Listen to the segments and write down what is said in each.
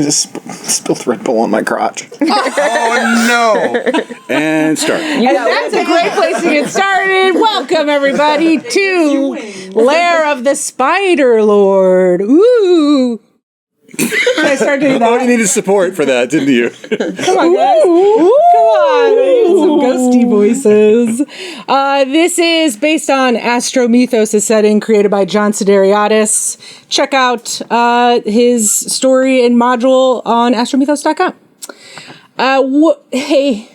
just spilled Red Bull on my crotch. Oh, no. And start. That's a great place to get started. Welcome, everybody, to Lair of the Spider Lord. Ooh. Should I start doing that? Oh, you needed support for that, didn't you? Come on, guys. Come on. I need some ghosty voices. This is based on Astro Mythos, a setting created by John Sideriadis. Check out his story and module on astromythos.com. Hey.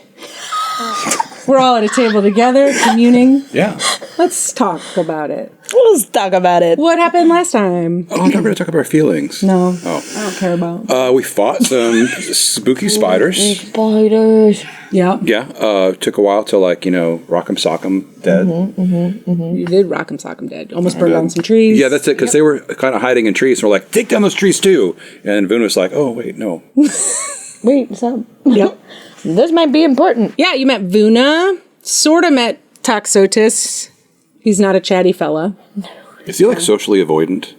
We're all at a table together, communing. Yeah. Let's talk about it. Let's talk about it. What happened last time? Oh, I thought we were going to talk about our feelings. No. Oh. I don't care about. We fought some spooky spiders. Spiders. Yeah. Yeah. Took a while to, rock'em sock'em dead. You did rock 'em, sock 'em dead. Almost burned down some trees. Yeah, that's it, because they were kind of hiding in trees. And we're like, take down those trees too. And Vuna was like, oh, wait, no. Wait, what's up? Yep. This might be important. Yeah, you met Vuna. Sort of met Toxotis. He's not a chatty fella. Is he, socially avoidant?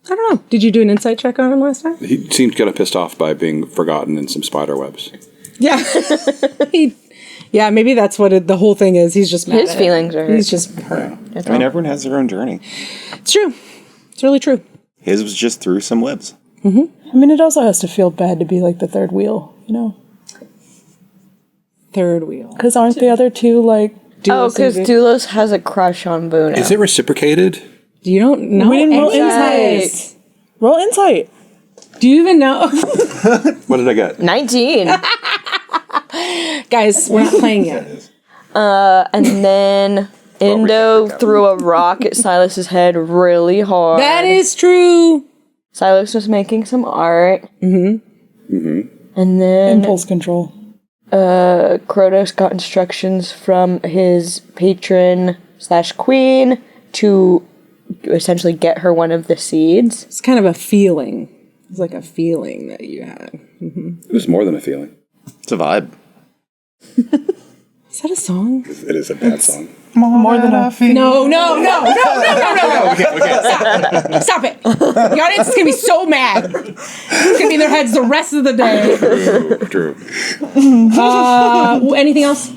I don't know. Did you do an insight check on him last time? He seemed kind of pissed off by being forgotten in some spider webs. Yeah. Yeah, maybe that's what the whole thing is. He's just mad His at feelings are hurt. He's just hurt. I mean, everyone has their own journey. It's true. It's really true. His was just through some webs. I mean, it also has to feel bad to be like the third wheel, you know? Third wheel. Because aren't the other two like... Oh, because Doulos has a crush on Vuna. Is it reciprocated? You don't know. We didn't roll insight. insight. Roll insight. Do you even know? What did I get? 19. Guys, we're not playing yet. And then Indo threw a rock at Silas's head really hard. That is true. Silas was making some art. And then Impulse control. Krotos got instructions from his patron/queen to essentially get her one of the seeds. It's kind of a feeling. It's like a feeling that you had. It was more than a feeling. It's a vibe. Is that a song? It is a bad song. More than a feeling. No. Stop it. The audience is going to be so mad. It's going to be in their heads the rest of the day. True. Anything else?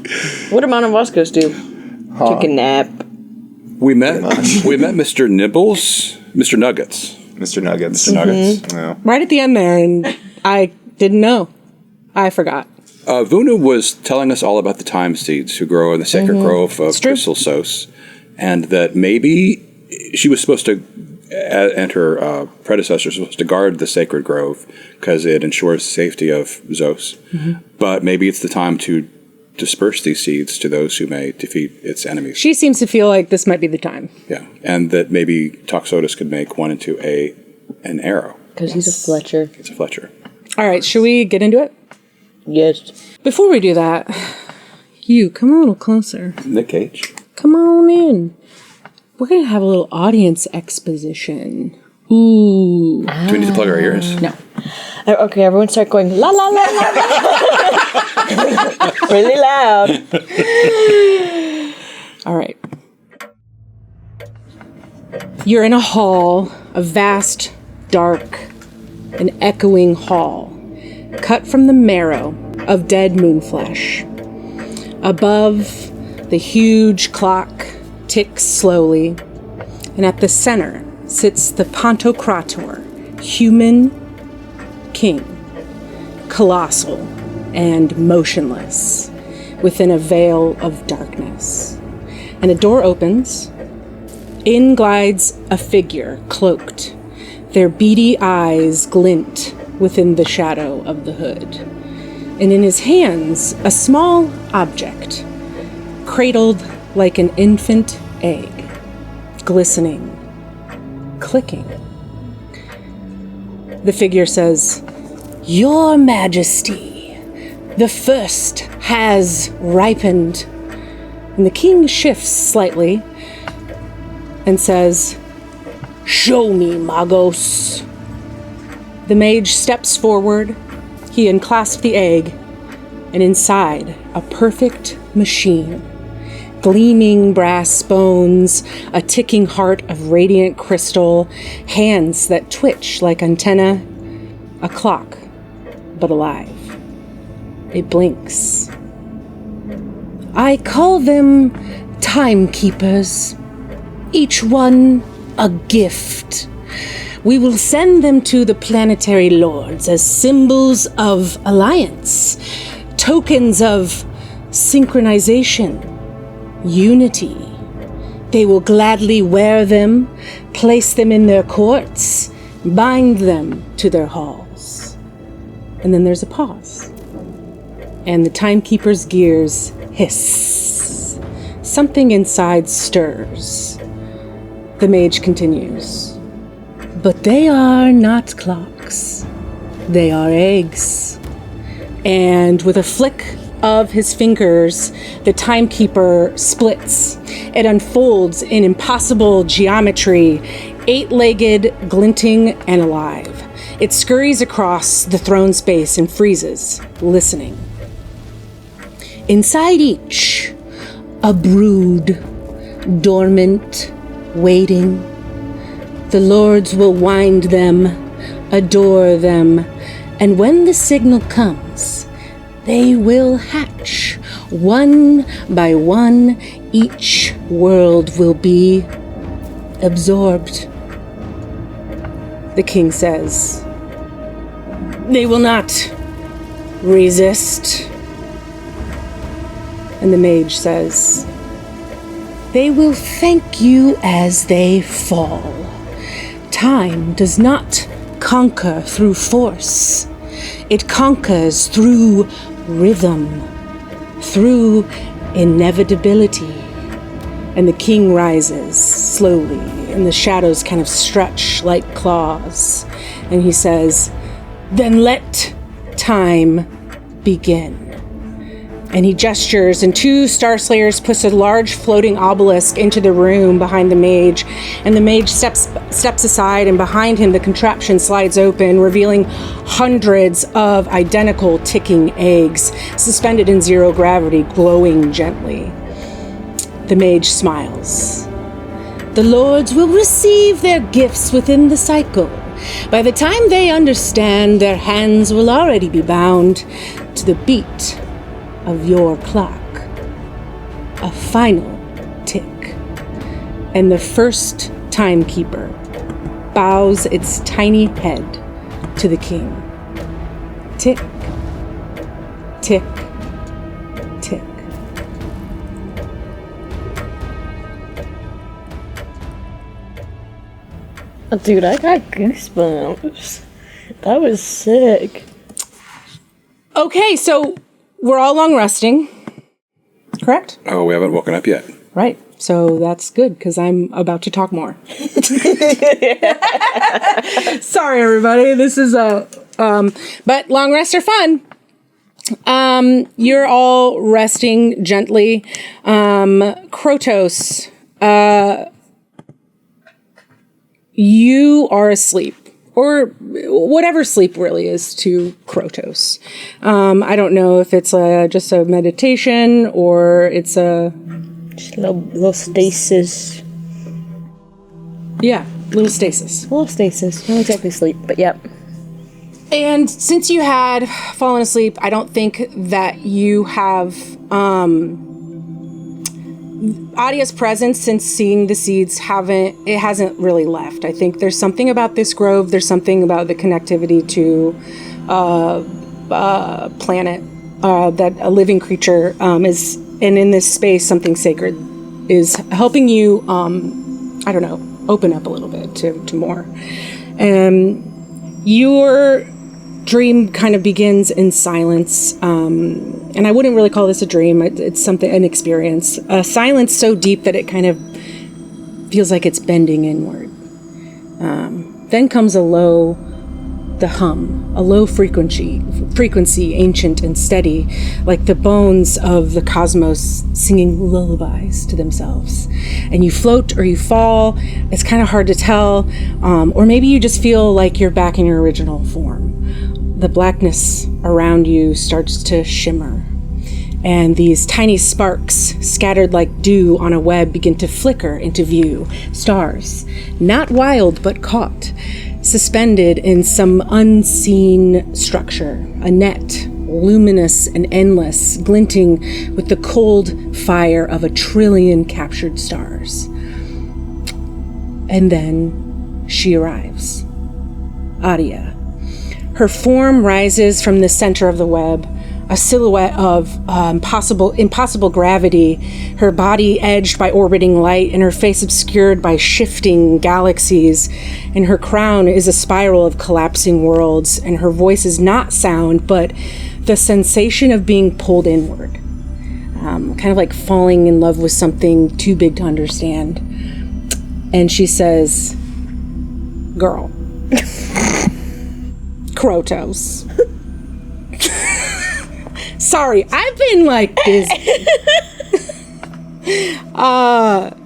What did Monovoscos do? Took a nap. We met Mr. Nibbles, Mr. Nuggets. Mr. Nuggets. Mr. Nuggets. Yeah. Right at the end there, and I didn't know. I forgot. Vuna was telling us all about the time seeds who grow in the sacred grove of Crystal Sos, and that maybe she was supposed to, and her predecessors were supposed to guard the sacred grove because it ensures the safety of Zos. But maybe it's the time to disperse these seeds to those who may defeat its enemies. She seems to feel like this might be the time. Yeah, and that maybe Toxotis could make one into an arrow. Because he's a Fletcher. It's a Fletcher. All right, should we get into it? Yes. Before we do that, you come a little closer. Nick Cage. Come on in. We're going to have a little audience exposition. Ooh. Do we need to plug our ears? No. Okay, everyone start going la la la la. Really loud. All right. You're in a hall, a vast, dark, and echoing hall, cut from the marrow of dead moonflesh. Above, the huge clock ticks slowly, and at the center sits the Pantocrator, human king, colossal and motionless, within a veil of darkness. And a door opens. In glides a figure, cloaked. Their beady eyes glint within the shadow of the hood. And in his hands, a small object, cradled like an infant egg, glistening, clicking. The figure says, "Your Majesty, the first has ripened." And the king shifts slightly and says, "Show me, Magos." The mage steps forward. He unclasps the egg, and inside, a perfect machine. Gleaming brass bones, a ticking heart of radiant crystal, hands that twitch like antennae, A clock, but alive. It blinks. I call them timekeepers, each one a gift. We will send them to the planetary lords as symbols of alliance, tokens of synchronization, unity. They will gladly wear them, place them in their courts, bind them to their halls. And then there's a pause. And the timekeeper's gears hiss. Something inside stirs. The mage continues. But they are not clocks. They are eggs. And with a flick of his fingers, the timekeeper splits. It unfolds in impossible geometry, 8-legged, glinting, and alive. It scurries across the throne space and freezes, listening. Inside each, a brood, dormant, waiting. The lords will wind them, adore them, and when the signal comes, they will hatch. One by one, each world will be absorbed. The king says, they will not resist. And the mage says, they will thank you as they fall. Time does not conquer through force. It conquers through rhythm, through inevitability. And the king rises slowly, and the shadows kind of stretch like claws. And he says, then let time begin. And he gestures, and 2 Star Slayers push a large floating obelisk into the room behind the mage. And the mage steps aside, and behind him the contraption slides open, revealing hundreds of identical ticking eggs, suspended in 0 gravity, glowing gently. The mage smiles. The lords will receive their gifts within the cycle. By the time they understand, their hands will already be bound to the beat of your clock. A final tick. And the first timekeeper bows its tiny head to the king. Tick, tick, tick. Dude, I got goosebumps. That was sick. Okay, so we're all long resting, correct? Oh, we haven't woken up yet. Right. So that's good, because I'm about to talk more. Sorry, everybody. This is but long rests are fun. You're all resting gently. Krotos, you are asleep. Or whatever sleep really is to Krotos. I don't know if it's just a meditation or it's a... Just a little stasis. Yeah, little stasis. A little stasis. Not exactly sleep, but yep. And since you had fallen asleep, I don't think that you have... Adia's presence since seeing the seeds hasn't really left. I think there's something about this grove, there's something about the connectivity to planet, that a living creature is, and in this space something sacred is helping you, I don't know, open up a little bit to more. Your dream kind of begins in silence, and I wouldn't really call this a dream. It's an experience. A silence so deep that it kind of feels like it's bending inward. Then comes a low frequency, ancient and steady, like the bones of the cosmos singing lullabies to themselves. And you float or you fall. It's kind of hard to tell, or maybe you just feel like you're back in your original form. The blackness around you starts to shimmer, and these tiny sparks, scattered like dew on a web, begin to flicker into view. Stars, not wild but caught. suspended in some unseen structure, a net, luminous and endless, glinting with the cold fire of 1 trillion captured stars. And then she arrives. Adia. Her form rises from the center of the web, a silhouette of impossible gravity, her body edged by orbiting light and her face obscured by shifting galaxies, and her crown is a spiral of collapsing worlds, and her voice is not sound, but the sensation of being pulled inward, kind of like falling in love with something too big to understand. And she says, girl. Krotos. Sorry, I've been like busy. I've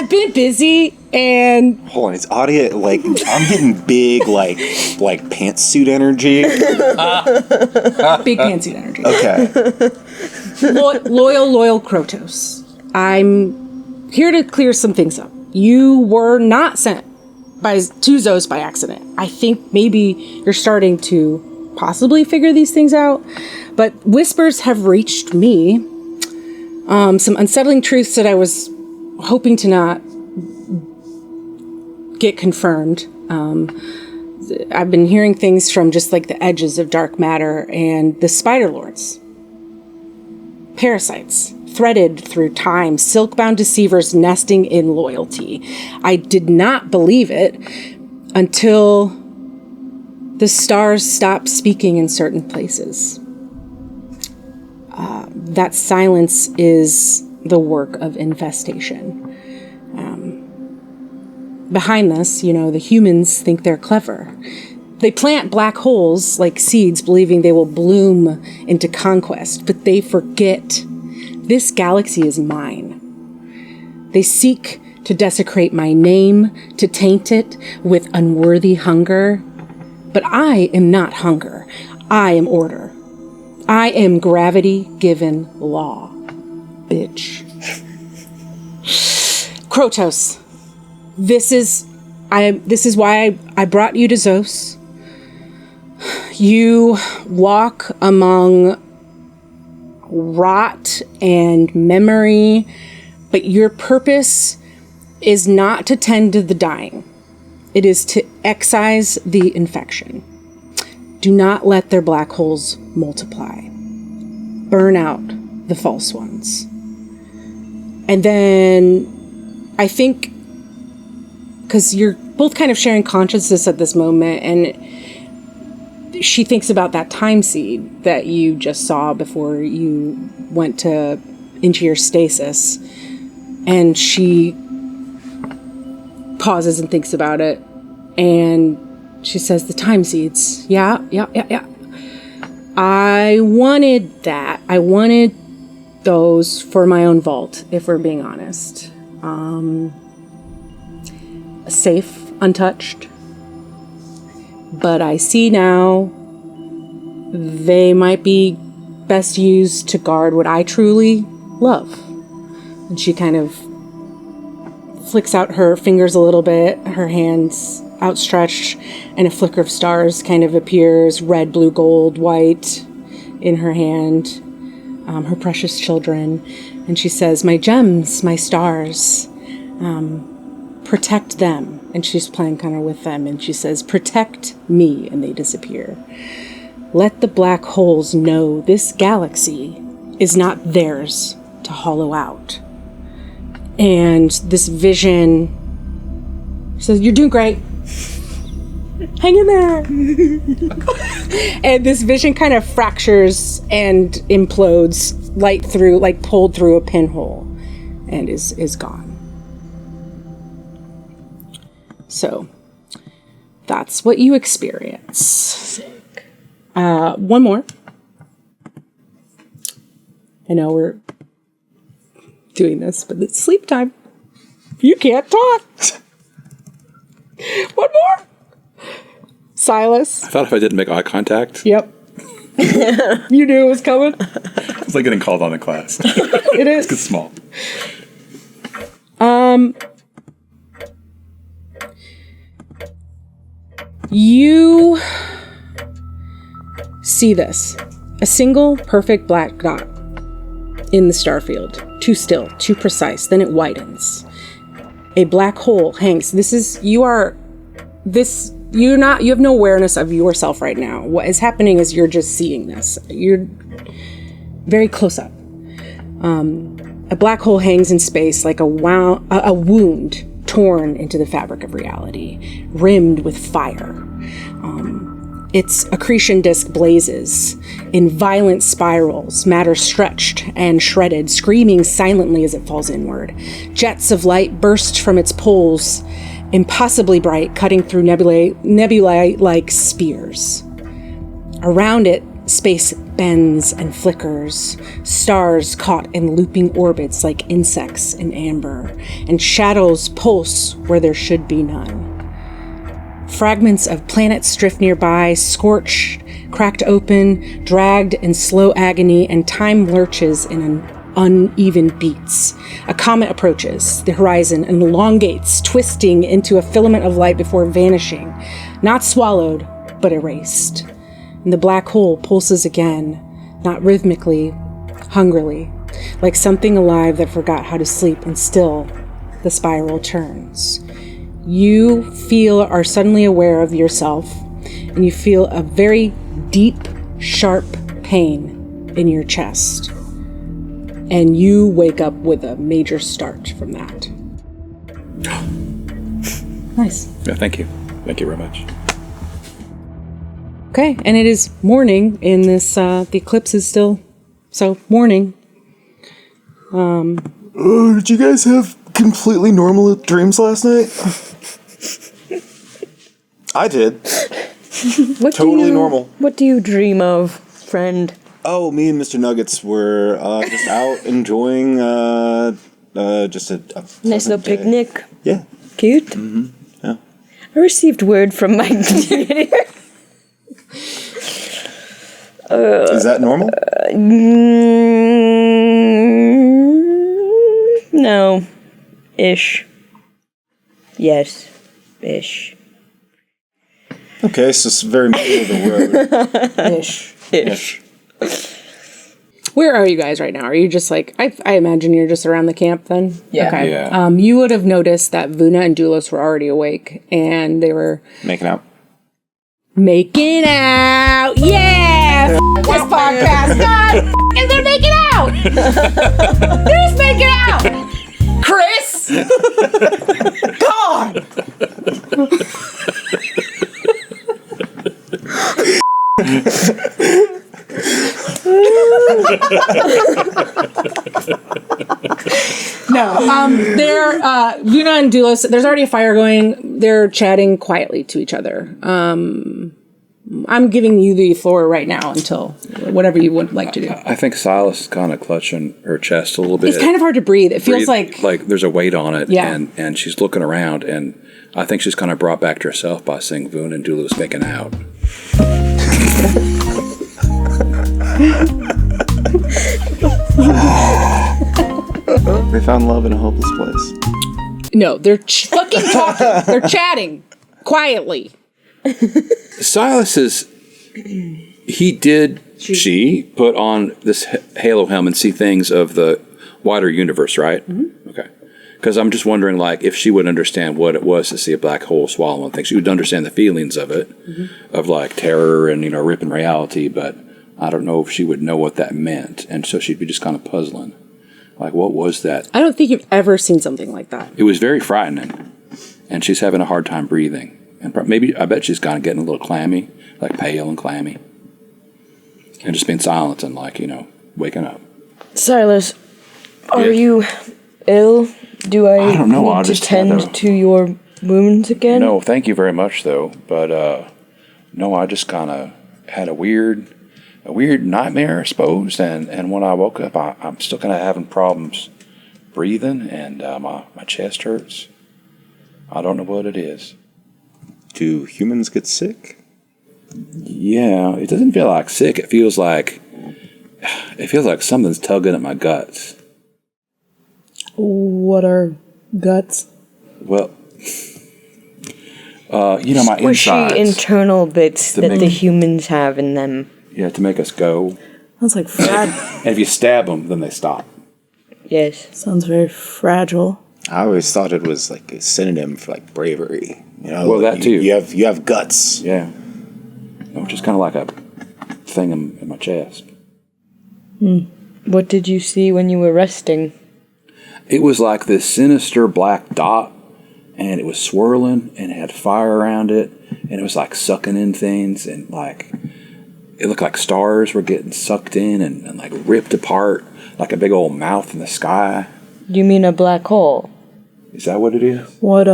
been busy and Hold on, is Adia like I'm getting big like pantsuit energy. big pantsuit energy. Okay. Loyal Krotos. I'm here to clear some things up. You were not sent to Zeus by accident. I think maybe you're starting to possibly figure these things out, but whispers have reached me. Some unsettling truths that I was hoping to not get confirmed. I've been hearing things from just like the edges of dark matter and the spider lords. Parasites, threaded through time, silk-bound deceivers nesting in loyalty. I did not believe it until the stars stopped speaking in certain places. That silence is the work of infestation. Behind this, the humans think they're clever. They plant black holes like seeds, believing they will bloom into conquest, but they forget this galaxy is mine. They seek to desecrate my name, to taint it with unworthy hunger. But I am not hunger. I am order. I am gravity-given law. Bitch. Krotos, this is why I brought you to Zeus. You walk among rot and memory, but your purpose is not to tend to the dying. It is to excise the infection. Do not let their black holes multiply. Burn out the false ones. And then I think, because you're both kind of sharing consciousness at this moment, and she thinks about that time seed that you just saw before you went into your stasis, and she pauses and thinks about it, and she says, the time seeds. Yeah. I wanted that. I wanted those for my own vault, if we're being honest. Safe, untouched. But I see now they might be best used to guard what I truly love. And she kind of flicks out her fingers a little bit, her hands outstretched, and a flicker of stars kind of appears, red, blue, gold, white, in her hand, her precious children. And she says, my gems, my stars, protect them. And she's playing kind of with them, and she says, protect me, and they disappear. Let the black holes know this galaxy is not theirs to hollow out. And this vision says, you're doing great. Hang in there. And this vision kind of fractures and implodes, pulled through a pinhole, and is gone. So that's what you experience. Sick. One more. I know we're doing this, but it's sleep time. You can't talk. One more. Silas. I thought if I didn't make eye contact. Yep. You knew it was coming. It's like getting called on in class. It is. It's small. You see this. A single perfect black dot in the starfield. Too still, too precise. Then it widens. A black hole hangs. You have no awareness of yourself right now. What is happening is you're just seeing this. You're very close up. A black hole hangs in space like a wound torn into the fabric of reality, rimmed with fire. Its accretion disk blazes in violent spirals, matter stretched and shredded, screaming silently as it falls inward. Jets of light burst from its poles, impossibly bright, cutting through nebulae like spears. Around it, space bends and flickers, stars caught in looping orbits like insects in amber, and shadows pulse where there should be none. Fragments of planets drift nearby, scorched, cracked open, dragged in slow agony, and time lurches in uneven beats. A comet approaches the horizon and elongates, twisting into a filament of light before vanishing, not swallowed, but erased. And the black hole pulses again, not rhythmically, hungrily, like something alive that forgot how to sleep, and still the spiral turns. You are suddenly aware of yourself, and you feel a very deep, sharp pain in your chest. And you wake up with a major start from that. Nice. Yeah, thank you. Thank you very much. Okay, and it is morning in this, the eclipse is still, so morning. Did you guys have completely normal dreams last night? I did. Totally normal. What do you dream of, friend? Oh, me and Mr. Nuggets were just out enjoying just a Nice little day. picnic. Yeah. Cute. Mm-hmm. Yeah. I received word from my computer. Is that normal? No. Ish. Yes. Ish. Okay, so it's very middle of the road. Ish. Where are you guys right now? Are you just like, I imagine you're just around the camp then? Yeah. Okay. Yeah. You would have noticed that Vuna and Dulos were already awake, and they were Making out. making out. Yeah! This podcast, God! And they're making out! They're just making out! Chris! God! No, they're Vuna and Dulos. There's already a fire going. They're chatting quietly to each other. I'm giving you the floor right now until whatever you would like to do. I think Silas is kind of clutching her chest a little bit. It's kind of hard to breathe. It feels like there's a weight on it. Yeah. And she's looking around, and I think she's kind of brought back to herself by seeing Voon and Dulu's making out. They found love in a hopeless place. no, they're fucking talking. They're chatting quietly. Silas she put on this halo helm and see things of the wider universe, right? Mm-hmm. Okay. Because I'm just wondering, like, if she would understand what it was to see a black hole swallowing things. She would understand the feelings of it, of, like, terror and, ripping reality, but I don't know if she would know what that meant. And so she'd be just kind of puzzling. Like, what was that? I don't think you've ever seen something like that. It was very frightening. And she's having a hard time breathing. And I bet she's kind of getting a little clammy, like pale and clammy. And just being silent and, like, waking up. Silas, are Yes. you ill? Do I don't know, I need to just had tend to your wounds again? No, thank you very much, though. But, no, I just kind of had a weird nightmare, I suppose. And when I woke up, I'm still kind of having problems breathing, and my chest hurts. I don't know what it is. Do humans get sick? Yeah, it doesn't feel like sick. It feels like something's tugging at my guts. What are guts? Well, You know, my squishy insides. internal bits that make- the humans have in them. Yeah, to make us go. Sounds like And if you stab them, then they stop. Yes. sounds very fragile. I always thought it was like a synonym for like bravery. You know, Well, that too. You have guts. Yeah. Which is kind of like a thing in my chest. What did you see when you were resting? It was like this sinister black dot, and it was swirling, and it had fire around it, and it was like sucking in things, and like it looked like stars were getting sucked in and like ripped apart, like a big old mouth in the sky. You mean a black hole? Is that what it is? What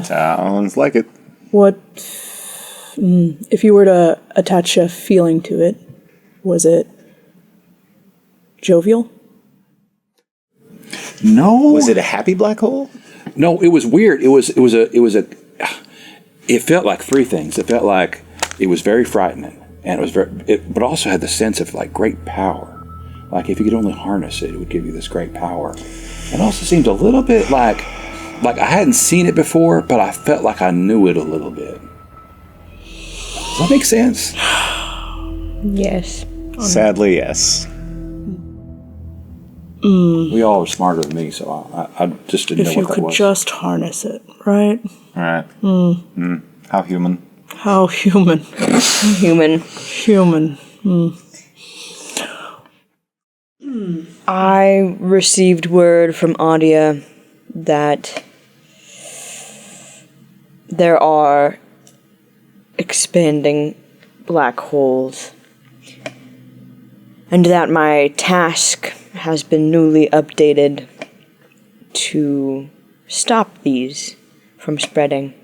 Sounds like it. if you were to attach a feeling to it, was it jovial? No. Was it a happy black hole? No, it was weird. It felt like three things. It felt like it was very frightening, and but also had the sense of like great power. Like if you could only harness it, it would give you this great power. It also seemed a little bit like I hadn't seen it before, but I felt like I knew it a little bit. Does that make sense? Yes. Sadly, yes. We all are smarter than me, so I just didn't If know you what that could was. just harness it, right? All right. How human? How human. Human. Human. I received word from Adia that there are expanding black holes, and that my task has been newly updated to stop these from spreading.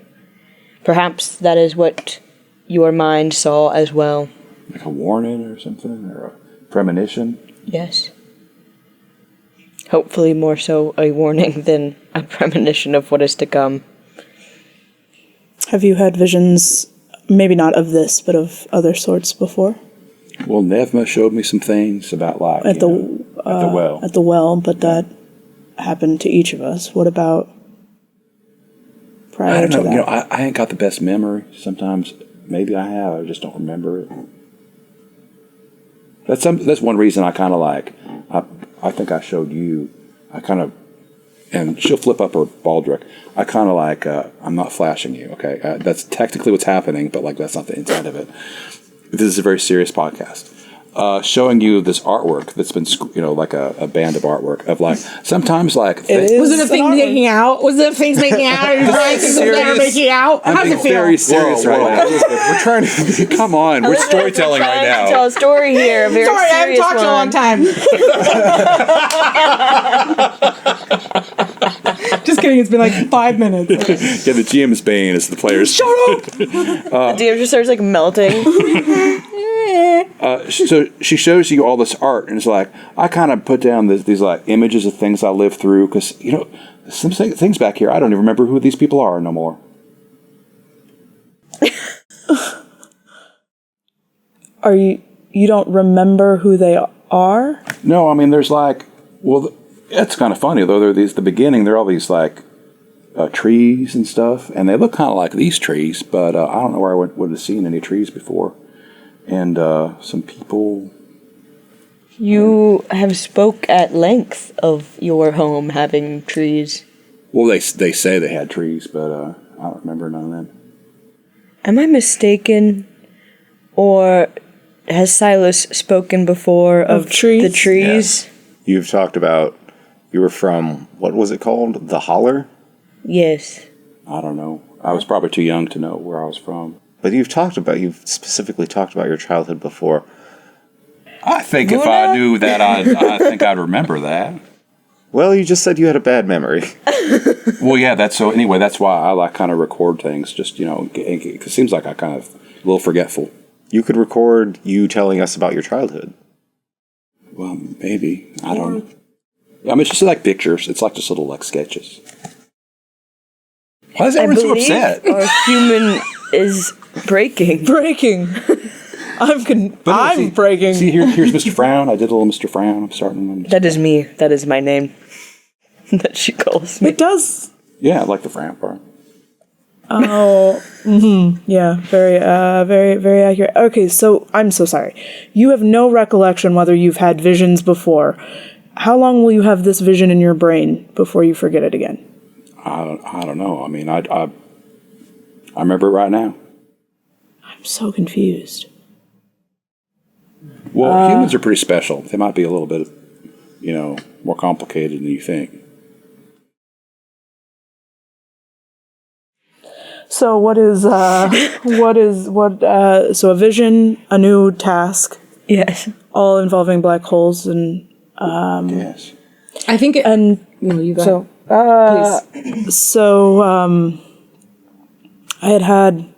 Perhaps that is what your mind saw as well. Like a warning or something, or a premonition. Yes. Hopefully more so a warning than a premonition of what is to come. Have you had visions, maybe not of this, but of other sorts before? Well, Nevma showed me some things about like At the well. At the well, but that happened to each of us. What about I prior don't to know. that? You know, I ain't got the best memory. Sometimes maybe I have. I just don't remember it. That's one reason I kind of like. I think I showed you. I kind of, and she'll flip up her baldric. I kind of like. I'm not flashing you. Okay, that's technically what's happening, but like that's not the inside of it. This is a very serious podcast. Showing you this artwork that's been, like a band of artwork of like sometimes like Was it a thing making out? Was it things making out? Or things that are making out? I'm How's being it feel? very serious right now. We're trying to come on. We're storytelling right To now. tell a story here, a very Sorry, I haven't serious talked in a long time. Just kidding. It's been like 5 minutes. Yeah, the GM's bane is the players. Shut up! The DM just starts like melting. So she shows you all this art, and it's like I kind of put down these like images of things I lived through because some things back here I don't even remember who these people are no more. Are you don't remember who they are? No, I mean there's like it's kind of funny though. The beginning. There are all these like trees and stuff, and they look kind of like these trees, but I don't know where I would have seen any trees before. And some people. You have spoke at length of your home having trees. Well, they say they had trees, but I don't remember none of them. Am I mistaken? Or has Silas spoken before of trees? the trees? You've talked about you were from, what was it called? The Holler? Yes. I don't know. I was probably too young to know where I was from. But you've specifically talked about your childhood before. I think if I knew that, I think I'd remember that. Well, you just said you had a bad memory. Well, yeah, that's why I like kind of record things, just, it seems like I kind of a little forgetful. You could record you telling us about your childhood. Well, maybe. I don't know. I mean, it's just like pictures. It's like just little like sketches. Why is everyone so upset? Our human is breaking. Breaking. I'm breaking. See, here's Mr. Frown. I did a little Mr. Frown. I'm starting. That is me. That is my name. That she calls me. It does. Yeah, I like the frown part. Yeah, very accurate. Okay, so I'm so sorry. You have no recollection whether you've had visions before. How long will you have this vision in your brain before you forget it again? I don't know. I mean, I remember it right now. I'm so confused. Well, humans are pretty special. They might be a little bit, more complicated than you think. So so a vision, a new task, Yes. all involving black holes and Yes. I think it, and no, you go so ahead. Please. so I had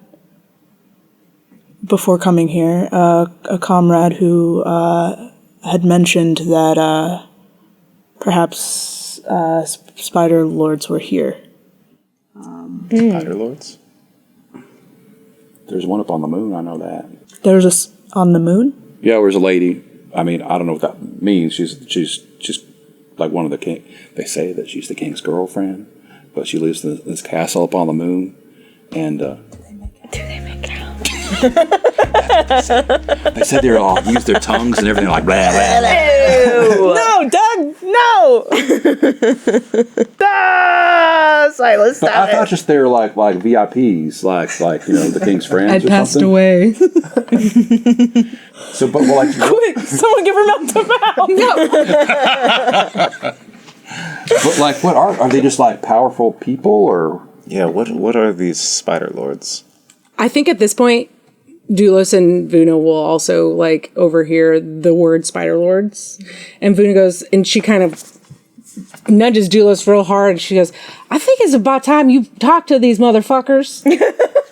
before coming here a comrade who had mentioned that perhaps spider lords were here. Spider Lords? There's one up on the moon. I know that. There's on the moon. Yeah, there's a lady. I mean, I don't know what that means. She's just like one of the king. They say that she's the king's girlfriend, but she lives in this castle up on the moon. And Do they make out? they said they all use their tongues and everything like blah, blah, blah. No, Doug, no! Silas, But I thought just they were like VIPs, like the king's friends. I or passed something. away. So, but like, Quick, someone give her mouth to mouth. but like, what are they? Just like powerful people, or Yeah, what are these Spider Lords? I think at this point, Doulos and Vuna will also like overhear the word Spider Lords, and Vuna goes, and she kind of nudges Doulos real hard, and she goes, "I think it's about time you talk to these motherfuckers."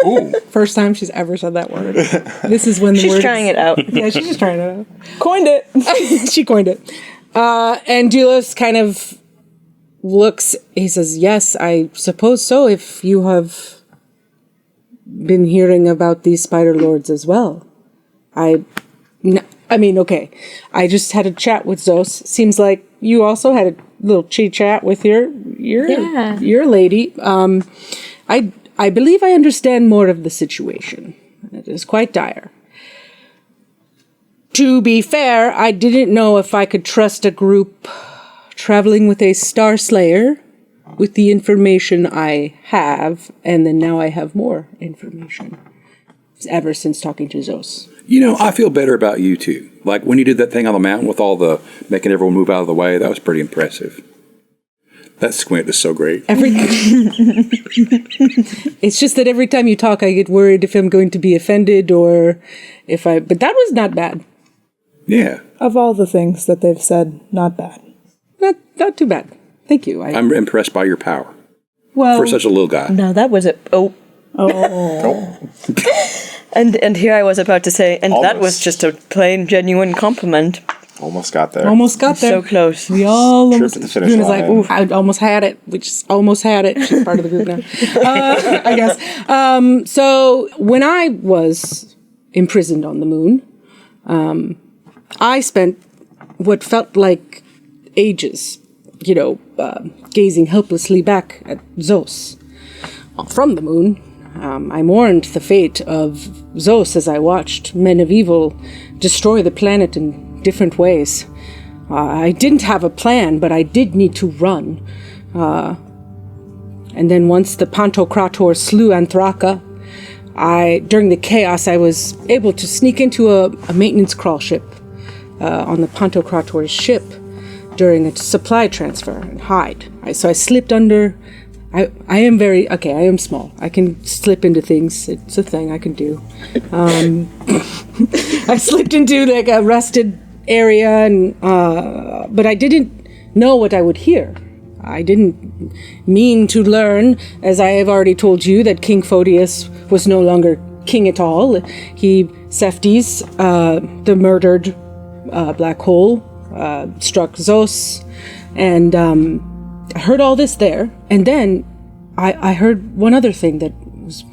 ooh, First time she's ever said that word. This is when the She's word. trying it out. Yeah, she's just trying it out. Coined it. She coined it. And Doulos kind of looks, he says, "Yes, I suppose so, if you have been hearing about these Spider Lords as well. I mean, okay, I just had a chat with Zos. Seems like you also had a little chit-chat with your lady. I believe I understand more of the situation. It is quite dire. To be fair, I didn't know if I could trust a group traveling with a Star Slayer with the information I have, and then now I have more information ever since talking to Zos." I feel better about you too. Like when you did that thing on the mountain with all the making everyone move out of the way, that was pretty impressive. That squint is so great. It's just that every time you talk, I get worried if I'm going to be offended or if I. But that was not bad. Yeah, Of all the things that they've said, not bad. Not too bad. Thank you. I'm impressed by your power well, for such a little guy. No, that was it. Oh. And here I was about to say, and that was Almost. just a plain, genuine compliment. Almost got there. almost got there. So close. We all Trip almost. to the finish Luna's line. like, "Oof, I almost had it." We just almost had it. She's part of the group now, I guess. So when I was imprisoned on the moon, I spent what felt like ages, gazing helplessly back at Zos from the moon. I mourned the fate of Zos as I watched men of evil destroy the planet in different ways. I didn't have a plan, but I did need to run. And then once the Pantocrator slew Anthraka, during the chaos, I was able to sneak into a maintenance crawl ship on the Pantocrator's ship during a supply transfer and hide. So I slipped under. I am I am small. I can slip into things. It's a thing I can do. I slipped into like a rusted area, but I didn't know what I would hear. I didn't mean to learn, as I have already told you, that King Photius was no longer king at all. Cephtes, the murdered black hole, struck Zos, and I heard all this there, and then I heard one other thing that was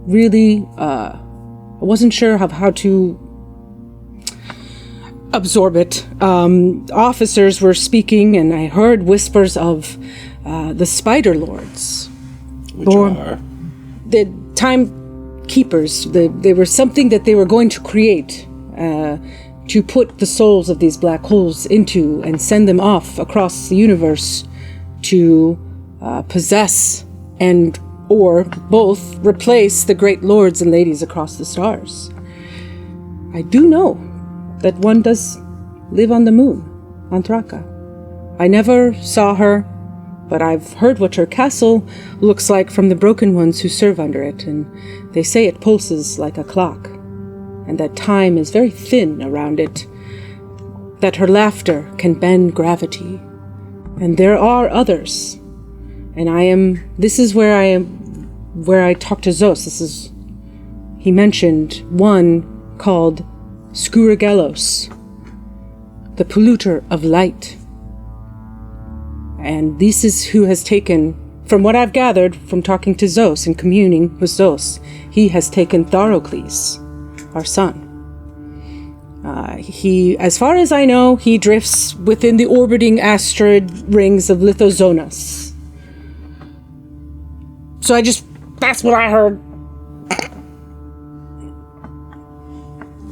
really, I wasn't sure how to absorb it. Officers were speaking, and I heard whispers of the Spider Lords. Which are? the timekeepers. They were something that they were going to create to put the souls of these black holes into and send them off across the universe to possess and or both replace the great lords and ladies across the stars. I do know that one does live on the moon, on Thraka. I never saw her, but I've heard what her castle looks like from the broken ones who serve under it, and they say it pulses like a clock, and that time is very thin around it, that her laughter can bend gravity. And there are others, and this is where I talked to Zos. He mentioned one called Skuragelos, the polluter of light. And this is who has taken, from what I've gathered from talking to Zos and communing with Zos, he has taken Tharocles, our son. As far as I know, he drifts within the orbiting asteroid rings of Lithozonas. So that's what I heard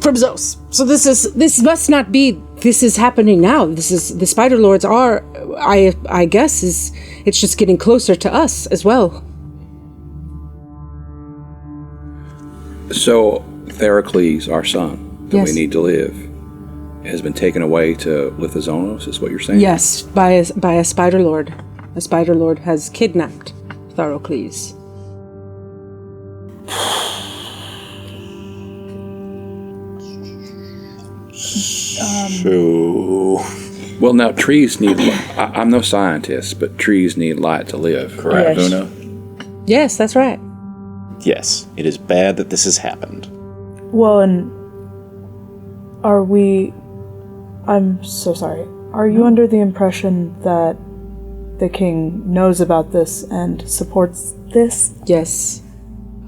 from Zos. So this must not be, this is happening now. This is, the Spider Lords are, I guess, it's just getting closer to us as well. So, Theracles, our son, that Yes. we need to live, has been taken away to Lithozonos, is what you're saying? Yes, by a Spider Lord. A Spider Lord has kidnapped Tharocles. So, Well, now, trees need I'm no scientist, but trees need light to live. correct. Yes. Una? Yes, that's right. Yes, it is bad that this has happened. Well, and are we... I'm so sorry. Are you under the impression that the king knows about this and supports this? Yes.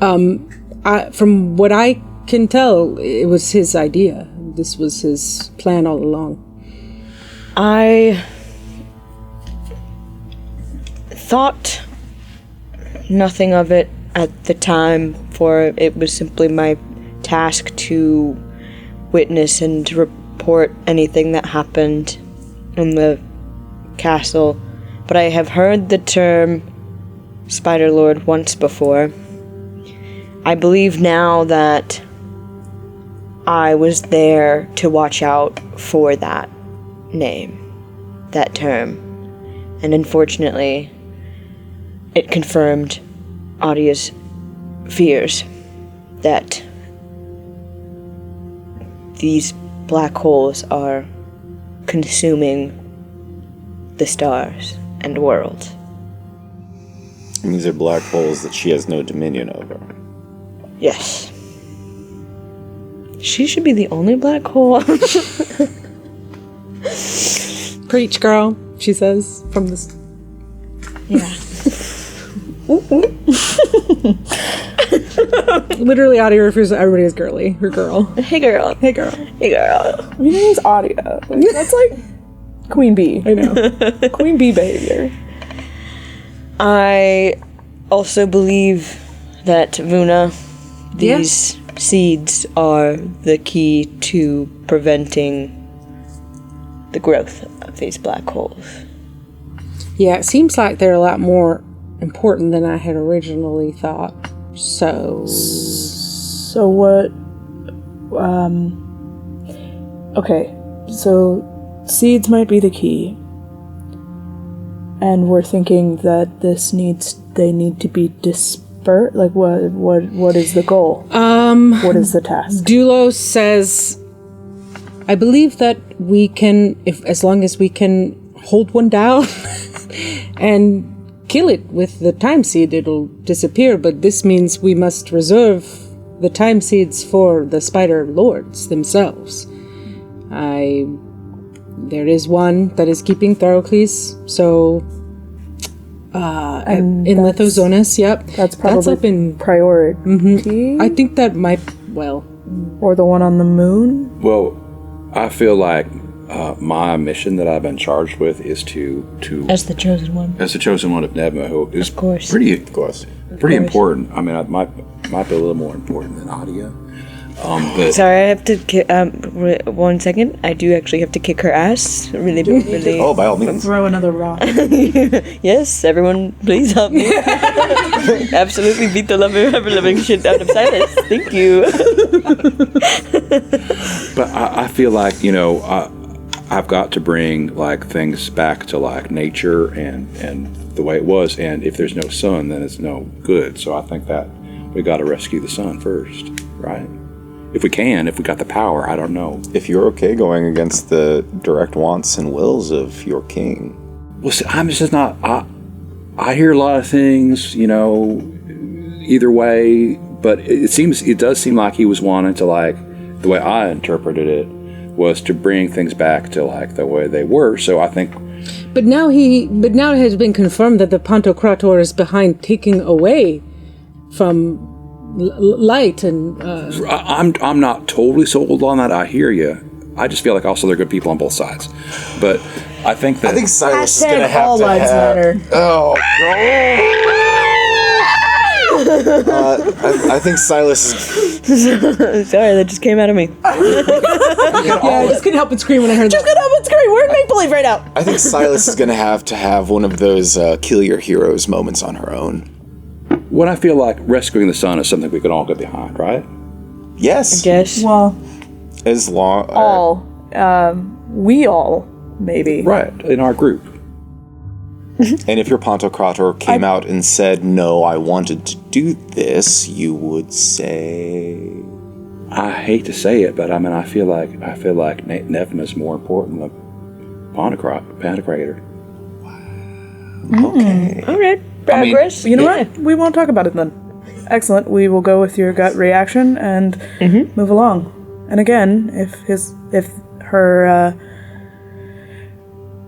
From what I can tell, it was his idea. This was his plan all along. I thought nothing of it at the time, for it was simply my task to witness and to report anything that happened in the castle. But I have heard the term Spider Lord once before. I believe now that I was there to watch out for that name, that term. And unfortunately, it confirmed Adia's fears that these black holes are consuming the stars and world. And these are black holes that she has no dominion over. Yes. She should be the only black hole. Preach, girl, she says from this. Yeah. Literally, Adia refers to everybody as girly. Her girl. Hey girl. Hey, girl. Hey girl. I mean, it's Audia. That's like Queen Bee. I know. Queen Bee behavior. I also believe that Vuna, these seeds are the key to preventing the growth of these black holes. Yeah, it seems like they're a lot more important than I had originally thought. So what, okay, so seeds might be the key. And we're thinking that they need to be dispersed. Like, what is the goal? What is the task? Dulos says, I believe that we can, as long as we can hold one down and kill it with the time seed, it'll disappear. But this means we must reserve the time seeds for the Spider Lords themselves. There is one that is keeping Tharocles, so in Lithozonas, yep. That's probably up in priority. I think that might, Or the one on the moon. Well, I feel like my mission that I've been charged with is to As the chosen one. as the chosen one of Nebma, who is Of course. pretty course. pretty course. important. I mean, I might be a little more important than Adia. But Sorry, I have to. 1 second. I do actually have to kick her ass. Really, really. Oh, by all means. Throw another rock. Yes, everyone, please help me. Absolutely beat the ever-loving shit out of Silas. Thank you. But I feel like, I've got to bring like things back to like nature and the way it was. And if there's no sun, then it's no good. So I think that we got to rescue the sun first, right? If we got the power, I don't know. If you're okay going against the direct wants and wills of your king. Well, see, I'm just not. I hear a lot of things, either way. But it does seem like he was wanting to, like, the way I interpreted it was to bring things back to like the way they were. So I think. But now it has been confirmed that the Pantocrator is behind taking away from light and. I'm not totally sold on that. I hear you. I just feel like also they're good people on both sides, but I think that. I think Silas is Hashtag going to have all to lives have... matter. Oh, I think Silas is... Sorry, that just came out of me. Yeah, I just couldn't help but scream when I heard that. Good up, it's great. We're in make believe right now. I think Silas is going to have one of those kill your heroes moments on her own. When I feel like rescuing the sun is something we can all get behind, right? Yes. Yes. Well, As long... all. We all, maybe. Right, in our group. And if your Pantocrator came out and said, no, I wanted to do this, you would say... I hate to say it, but I mean, I feel like Nephima is more important than the Pantocrator. Okay. All right. I mean, Progress. You know what? We won't talk about it then. Excellent. We will go with your gut reaction and move along. And again, if her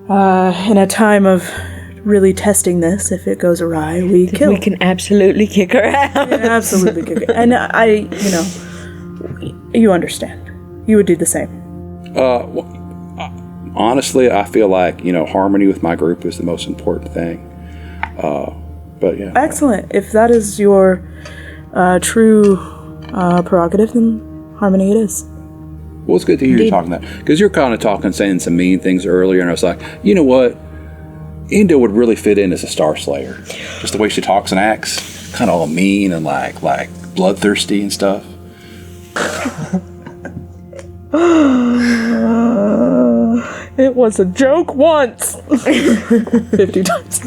in a time of really testing this, if it goes awry, we kill. We can absolutely kick her out. Absolutely kick it. And you understand. You would do the same. Honestly, I feel like, harmony with my group is the most important thing. But yeah. Excellent. If that is your true prerogative, then harmony it is. Well, it's good to hear you talking that. Because you're kind of saying some mean things earlier, and I was like, you know what? Indo would really fit in as a Star Slayer. Just the way she talks and acts. Kind of all mean and like bloodthirsty and stuff. It was a joke once. 50 times.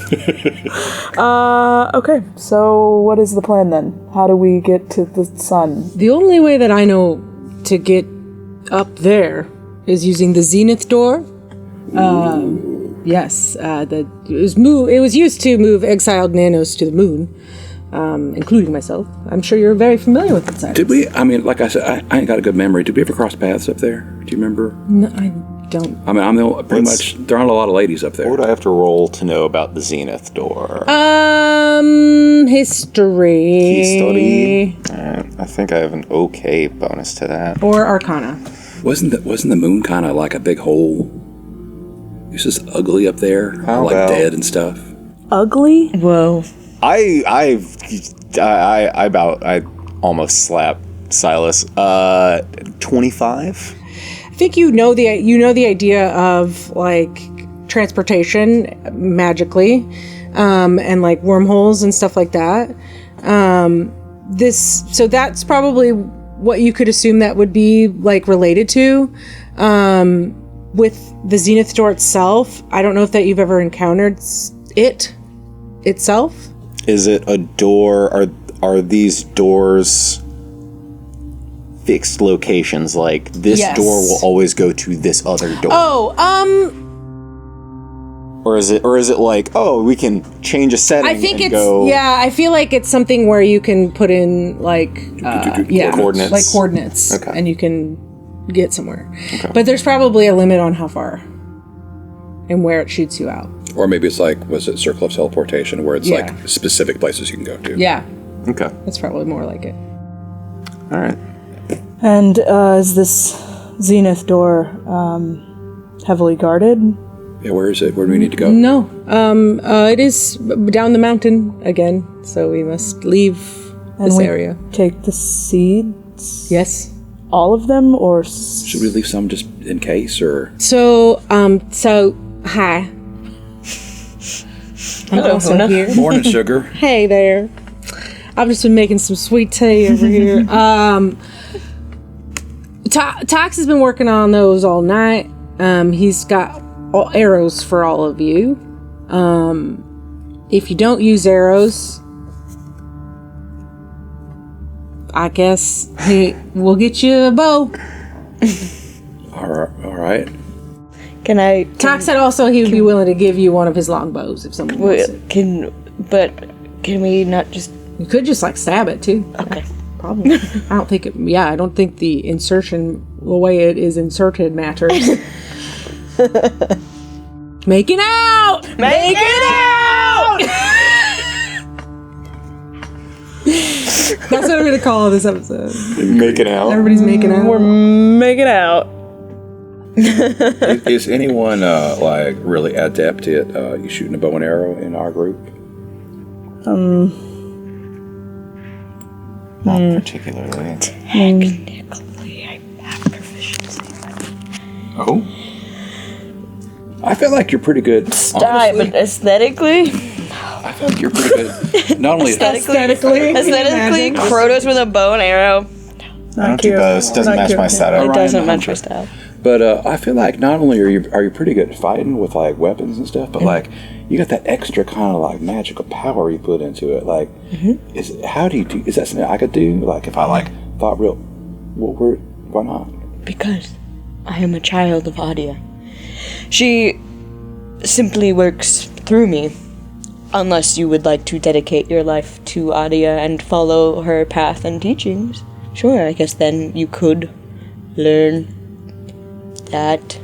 Okay, so what is the plan then? How do we get to the sun? The only way that I know to get up there is using the Zenith door. Yes, it was used to move exiled nanos to the moon, including myself. I'm sure you're very familiar with it, Cyrus. Did we? I mean, like I said, I ain't got a good memory. Did we ever cross paths up there? Do you remember? No, I don't. I mean, I'm the only, pretty much. There aren't a lot of ladies up there. What would I have to roll to know about the Zenith door? History. I think I have an okay bonus to that. Or Arcana. Wasn't the moon kind of like a big hole? It's just ugly up there, How like about- dead and stuff. Ugly? Whoa. I almost slapped Silas. 25? I think you know the idea of like transportation magically, and like wormholes and stuff like that. So that's probably what you could assume that would be like related to. With the Zenith door itself, I don't know if that you've ever encountered it itself. Is it a door? Are these doors fixed locations? Like this Yes. door will always go to this other door? Oh, Or is it like, oh, we can change a setting I think and it's go... I feel like it's something where you can put in like Coordinates. like coordinates, Okay. and you can get somewhere. Okay. But there's probably a limit on how far and where it shoots you out. Or maybe it's like, was it Circle of Teleportation, where it's Yeah. like specific places you can go to? Yeah, Okay. that's probably more like it. All right. And is this Zenith door heavily guarded? Yeah, where is it? Where do we need to go? No. It is down the mountain again, so we must leave this area. Take the seeds? Yes. All of them, or... Should we leave some just in case, or? So, hi. I'm also here. Morning, sugar. Hey there. I've just been making some sweet tea over here. Tox has been working on those all night. He's got arrows for all of you. If you don't use arrows, I guess we'll get you a bow. All right. Can I... Tox said also he would be willing to give you one of his longbows if someone wants it. Can we not just... You could just stab it too. Okay. Probably. I don't think I don't think the insertion, the way it is inserted matters. Making out! Make it out! That's what I'm going to call this episode. Making out. Everybody's making out. We're making out. Is anyone really adept at shooting a bow and arrow in our group? Not particularly. Technically, I have proficiency. Oh. I feel like you're pretty good. Stop, but aesthetically? I feel like you're pretty good. Not only Aesthetically, Krotos with a bow and arrow. I don't do bows. Doesn't match my style. It doesn't match your style. But I feel like not only are you pretty good at fighting with weapons and stuff, but you got that extra kind of magical power you put into it. Is that something I could do? If I thought real, why not? Because I am a child of Adia. She simply works through me. Unless you would like to dedicate your life to Adia and follow her path and teachings. Sure, I guess then you could learn that.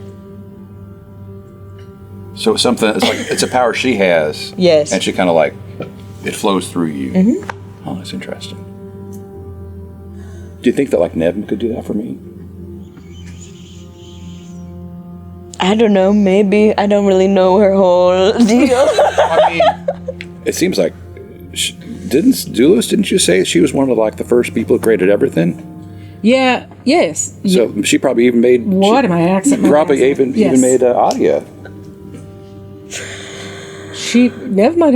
So it's something, it's a power she has. Yes. And she kind of it flows through you. Mm-hmm. Oh, that's interesting. Do you think that Nevin could do that for me? I don't know, maybe. I don't really know her whole deal. I mean, it seems like, didn't you say she was one of the first people who created everything? Yeah, yes. So she probably even made... What? My accent? Even made Adia. Nevmud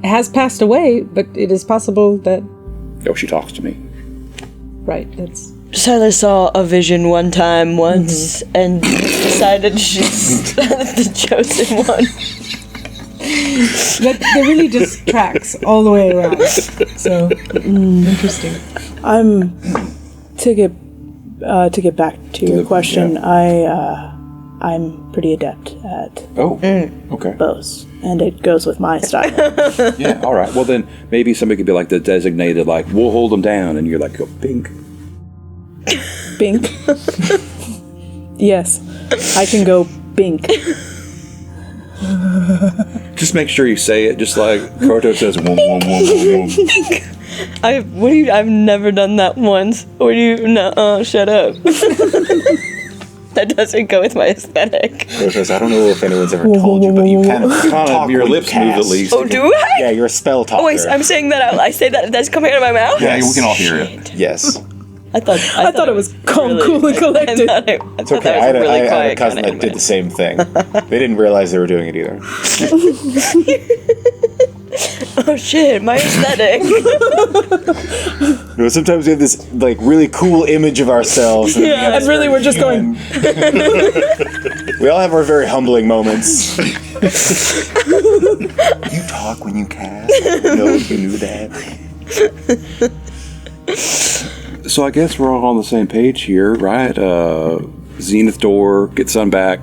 has passed away, but it is possible that... Oh, she talks to me. Right, that's... Silas saw a vision once and decided she's the chosen one. That really just tracks all the way around. So interesting. To get back to your question. Yeah. I'm pretty adept at okay bows, and it goes with my style. Yeah, all right. Well, then maybe somebody could be the designated we'll hold them down, and you're go bink. Bink. Yes, I can go bink. Just make sure you say it just like Krotos says. Wom, wom, wom, wom. I've never done that once. Or shut up. That doesn't go with my aesthetic. Krotos, I don't know if anyone's ever told you, but you kind of talk your when lips you move cast. at least. Oh, do I? Yeah, you're a spell talker. Oh, wait, I'm saying that I say that's coming out of my mouth? Yeah, we can all hear it. Yes. I thought it was calm, cool, and collected. It's okay. I had a cousin that did the same thing. They didn't realize they were doing it either. Oh shit, my aesthetic. No, sometimes we have this really cool image of ourselves. And and really we're just going... We all have our very humbling moments. You talk when you cast. I don't know if you knew that. So I guess we're all on the same page here, right? Zenith door, get sun back.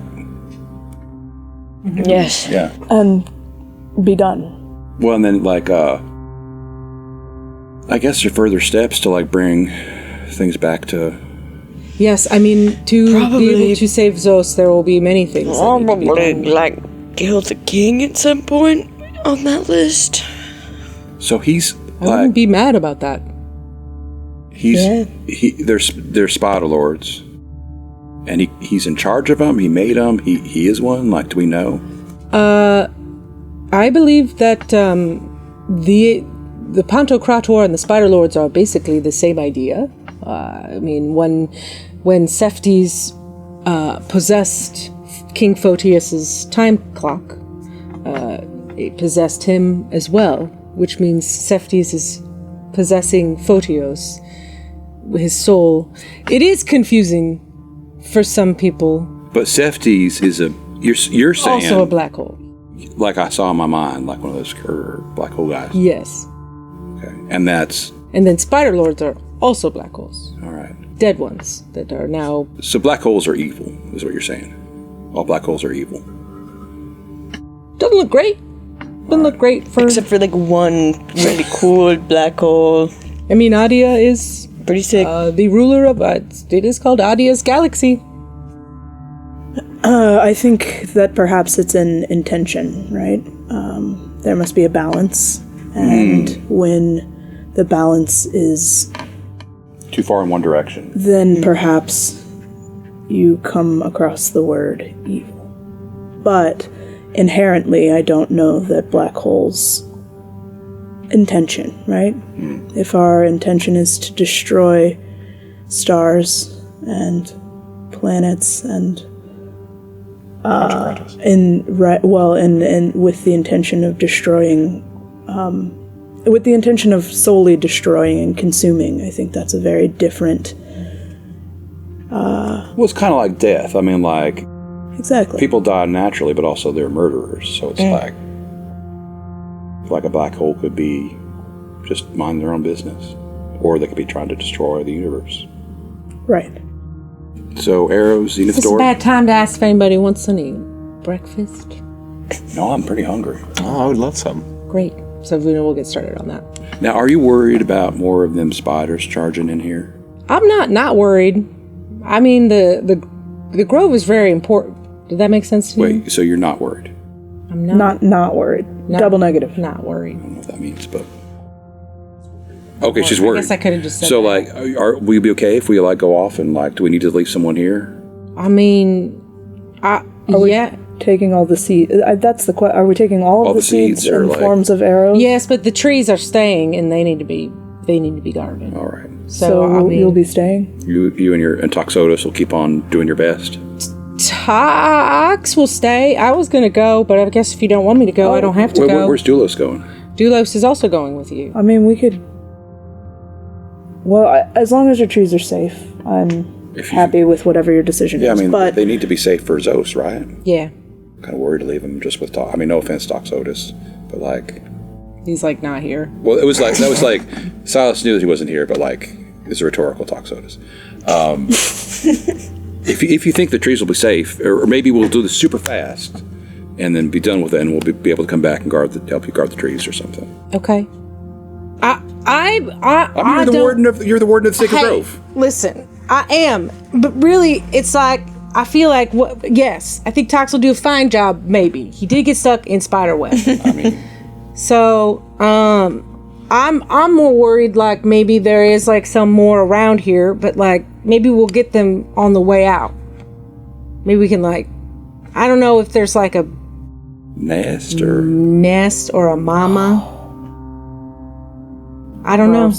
Yes. Yeah. And be done. Well, and then I guess your further steps to bring things back to... Yes, I mean, to be able to save Zos, there will be many things. Probably kill the king at some point on that list. So he's I wouldn't be mad about that. they're spider lords. And he's in charge of them? He made them? He is one? Like, do we know? I believe that the Pantocrator and the Spider Lords are basically the same idea. I mean, when Seftis possessed King Photius's time clock, it possessed him as well, which means Seftis is possessing Photios, his soul. It is confusing for some people. But Seftis is you're saying... Also a black hole. Like I saw in my mind, like one of those black hole guys. Yes. Okay. And that's... And then Spider Lords are also black holes. All right. Dead ones that are now... So black holes are evil, is what you're saying. All black holes are evil. Doesn't look great. Doesn't look great for... Except for like one really cool black hole. I mean, Adia is... Pretty sick. The ruler of... it is called Adia's galaxy. I think that perhaps it's an intention, right? There must be a balance. And when the balance is... Too far in one direction. Then perhaps you come across the word evil. But inherently, I don't know that black holes' intention, right? If our intention is to destroy stars and planets and with the intention of destroying, with the intention of solely destroying and consuming, I think that's a very different. Well, it's kind of like death. I mean, like Exactly. people die naturally, but also they're murderers. So it's like a black hole could be just mind their own business, or they could be trying to destroy the universe. Right. So arrows, Zenith It's a door. bad time to ask if anybody wants any breakfast. No, I'm pretty hungry. Oh, I would love some. Great. So we'll get started on that. Now, are you worried about more of them spiders charging in here? I'm not worried. I mean, the grove is very important. Did that make sense to you? Wait, so you're not worried? I'm not Not worried. Double negative. not worried. I don't know what that means, but okay, she's worried. I guess I could have just said So, that. like, will you be okay if we like go off and like, do we need to leave someone here? I mean, yeah. Taking all the seeds. That's the question. Are we taking all of the seeds are in like- forms of arrows? Yes, but the trees are staying, and they need to be guarded. All right, So I mean, you'll be staying? you and your Toxotus will keep on doing your best. Tox will stay. I was gonna go, but I guess if you don't want me to go, I don't have to go. Where's Doulos going? Doulos is also going with you. I mean, we could... Well, as long as your trees are safe, I'm happy with whatever your decision Yeah, I is. mean, but they need to be safe for Zos, right? Yeah, Kind of worried to leave him just with I mean, no offense, Toxotus, but like, he's like not here. well, that was like Silas knew that he wasn't here, but like, it's a rhetorical Toxotus. If you think the trees will be safe, or maybe we'll do this super fast, and then be done with it, and we'll be able to come back and help you guard the trees or something. Okay. You're the warden of the Sacred Hey, Grove. listen, I am, but really, it's like I feel like yes, I think Tox will do a fine job. Maybe he did get stuck in spiderweb. I mean, So, I'm more worried like maybe there is like some more around here, but like maybe we'll get them on the way out. Maybe we can like, I don't know if there's like a nest or nest or a mama. I don't know.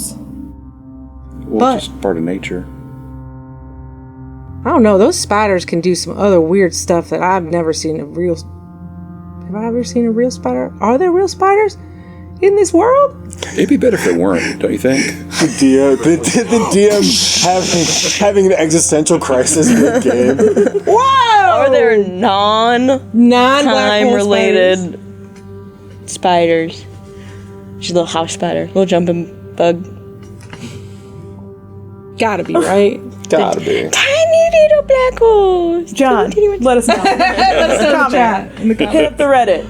But- just part of nature. I don't know. Those spiders can do some other weird stuff that I've never seen a real. Have I ever seen a real spider? Are there real spiders in this world? It'd be better if it weren't, don't you think? The DM having an existential crisis mid-game. Whoa! Are there non-time related spiders? She's a little house spider, little jumping bug. Gotta be right. Gotta be. Tiny little black holes. John, let us know. Comment. Hit up the Reddit.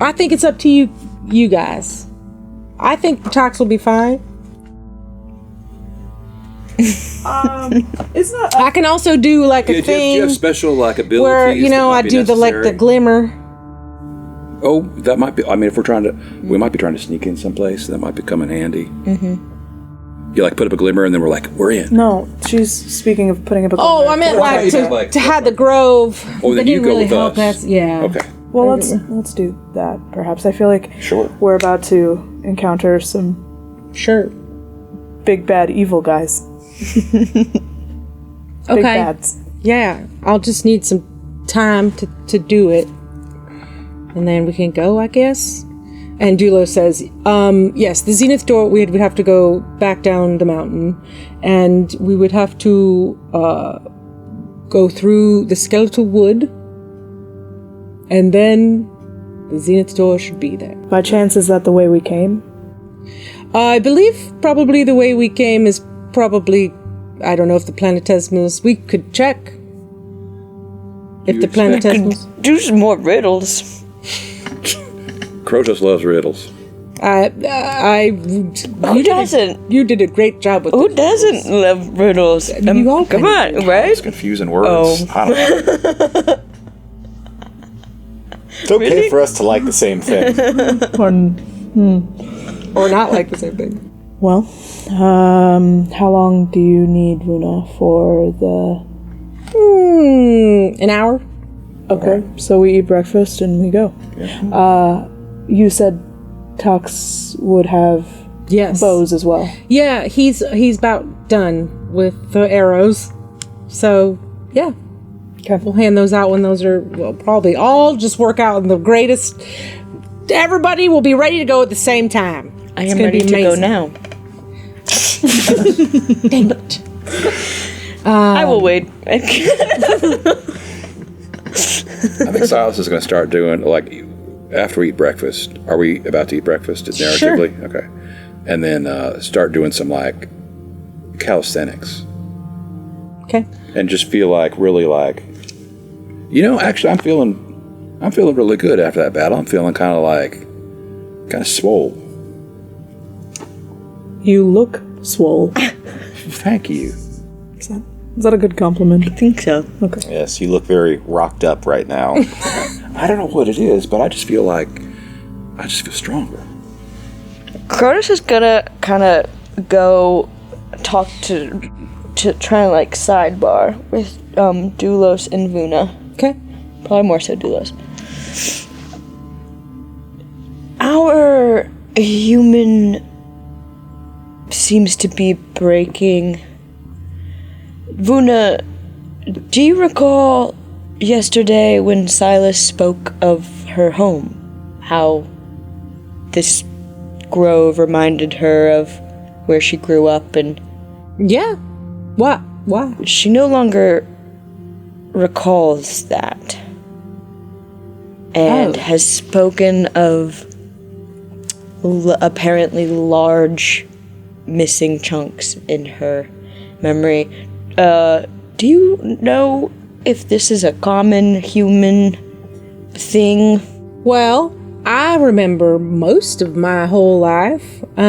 I think it's up to you guys. I think Tox will be fine. It's not. I can also do like a Do you thing have special like abilities? where that I might be do the necessary? glimmer. Oh, that might be. I mean, if we might be trying to sneak in someplace. That might become in handy. Mm-hmm. You like put up a glimmer, and then we're like, we're in. No, she's speaking of putting up a. Oh, I meant like to have the grove. Oh, then They you didn't go really with help us. Yeah. Okay. Well, let's do that. Perhaps I feel like Sure. we're about to encounter some Sure. big bad evil guys. Big Okay. bads. Yeah. I'll just need some time to do it, and then we can go, I guess. And Dulo says, yes, the Zenith door, we would have to go back down the mountain, and we would have to go through the skeletal wood, and then the Zenith door should be there. By chance, is that the way we came? I believe probably the way we came is probably, I don't know if the planetesimals, we could check. If the planetesimals... Do some more riddles. Krotos loves riddles. Who doesn't? You did a great job with Who it. doesn't love riddles? You all Come kinda on, right? It's confusing words. Oh. I don't know. It's okay Really? for us to like the same thing. Or not like the same thing. Well, how long do you need, Luna, for the... An hour? Okay, so we eat breakfast and we go. Yeah. You said Tux would have Yes. bows as well. Yeah, he's about done with the arrows. So, yeah. Okay. We'll hand those out when those are, well, probably all just work out in the greatest. Everybody will be ready to go at the same time. I It's am gonna ready be to go amazing. now. Dang it. I will wait. I think Silas is going to start doing, like, after we eat breakfast. Are we about to eat breakfast narratively? Okay. And then start doing some, like, calisthenics. Okay. And just feel like, really like, you know, actually, I'm feeling really good after that battle. I'm feeling kind of swole. You look swole. Thank you. Is that a good compliment? I think so. Okay. Yes, you look very rocked up right now. I don't know what it is, but I just feel stronger. Kronos is gonna kind of go talk to try and like sidebar with Dulos and Vuna. Okay. Probably more so Dulos. Our human seems to be breaking. Vuna, do you recall yesterday when Silas spoke of her home? How this grove reminded her of where she grew up, and Yeah. What? Why? she no longer recalls that. And Oh. has spoken of apparently large missing chunks in her memory. Do you know if this is a common human thing? Well, I remember most of my whole life. But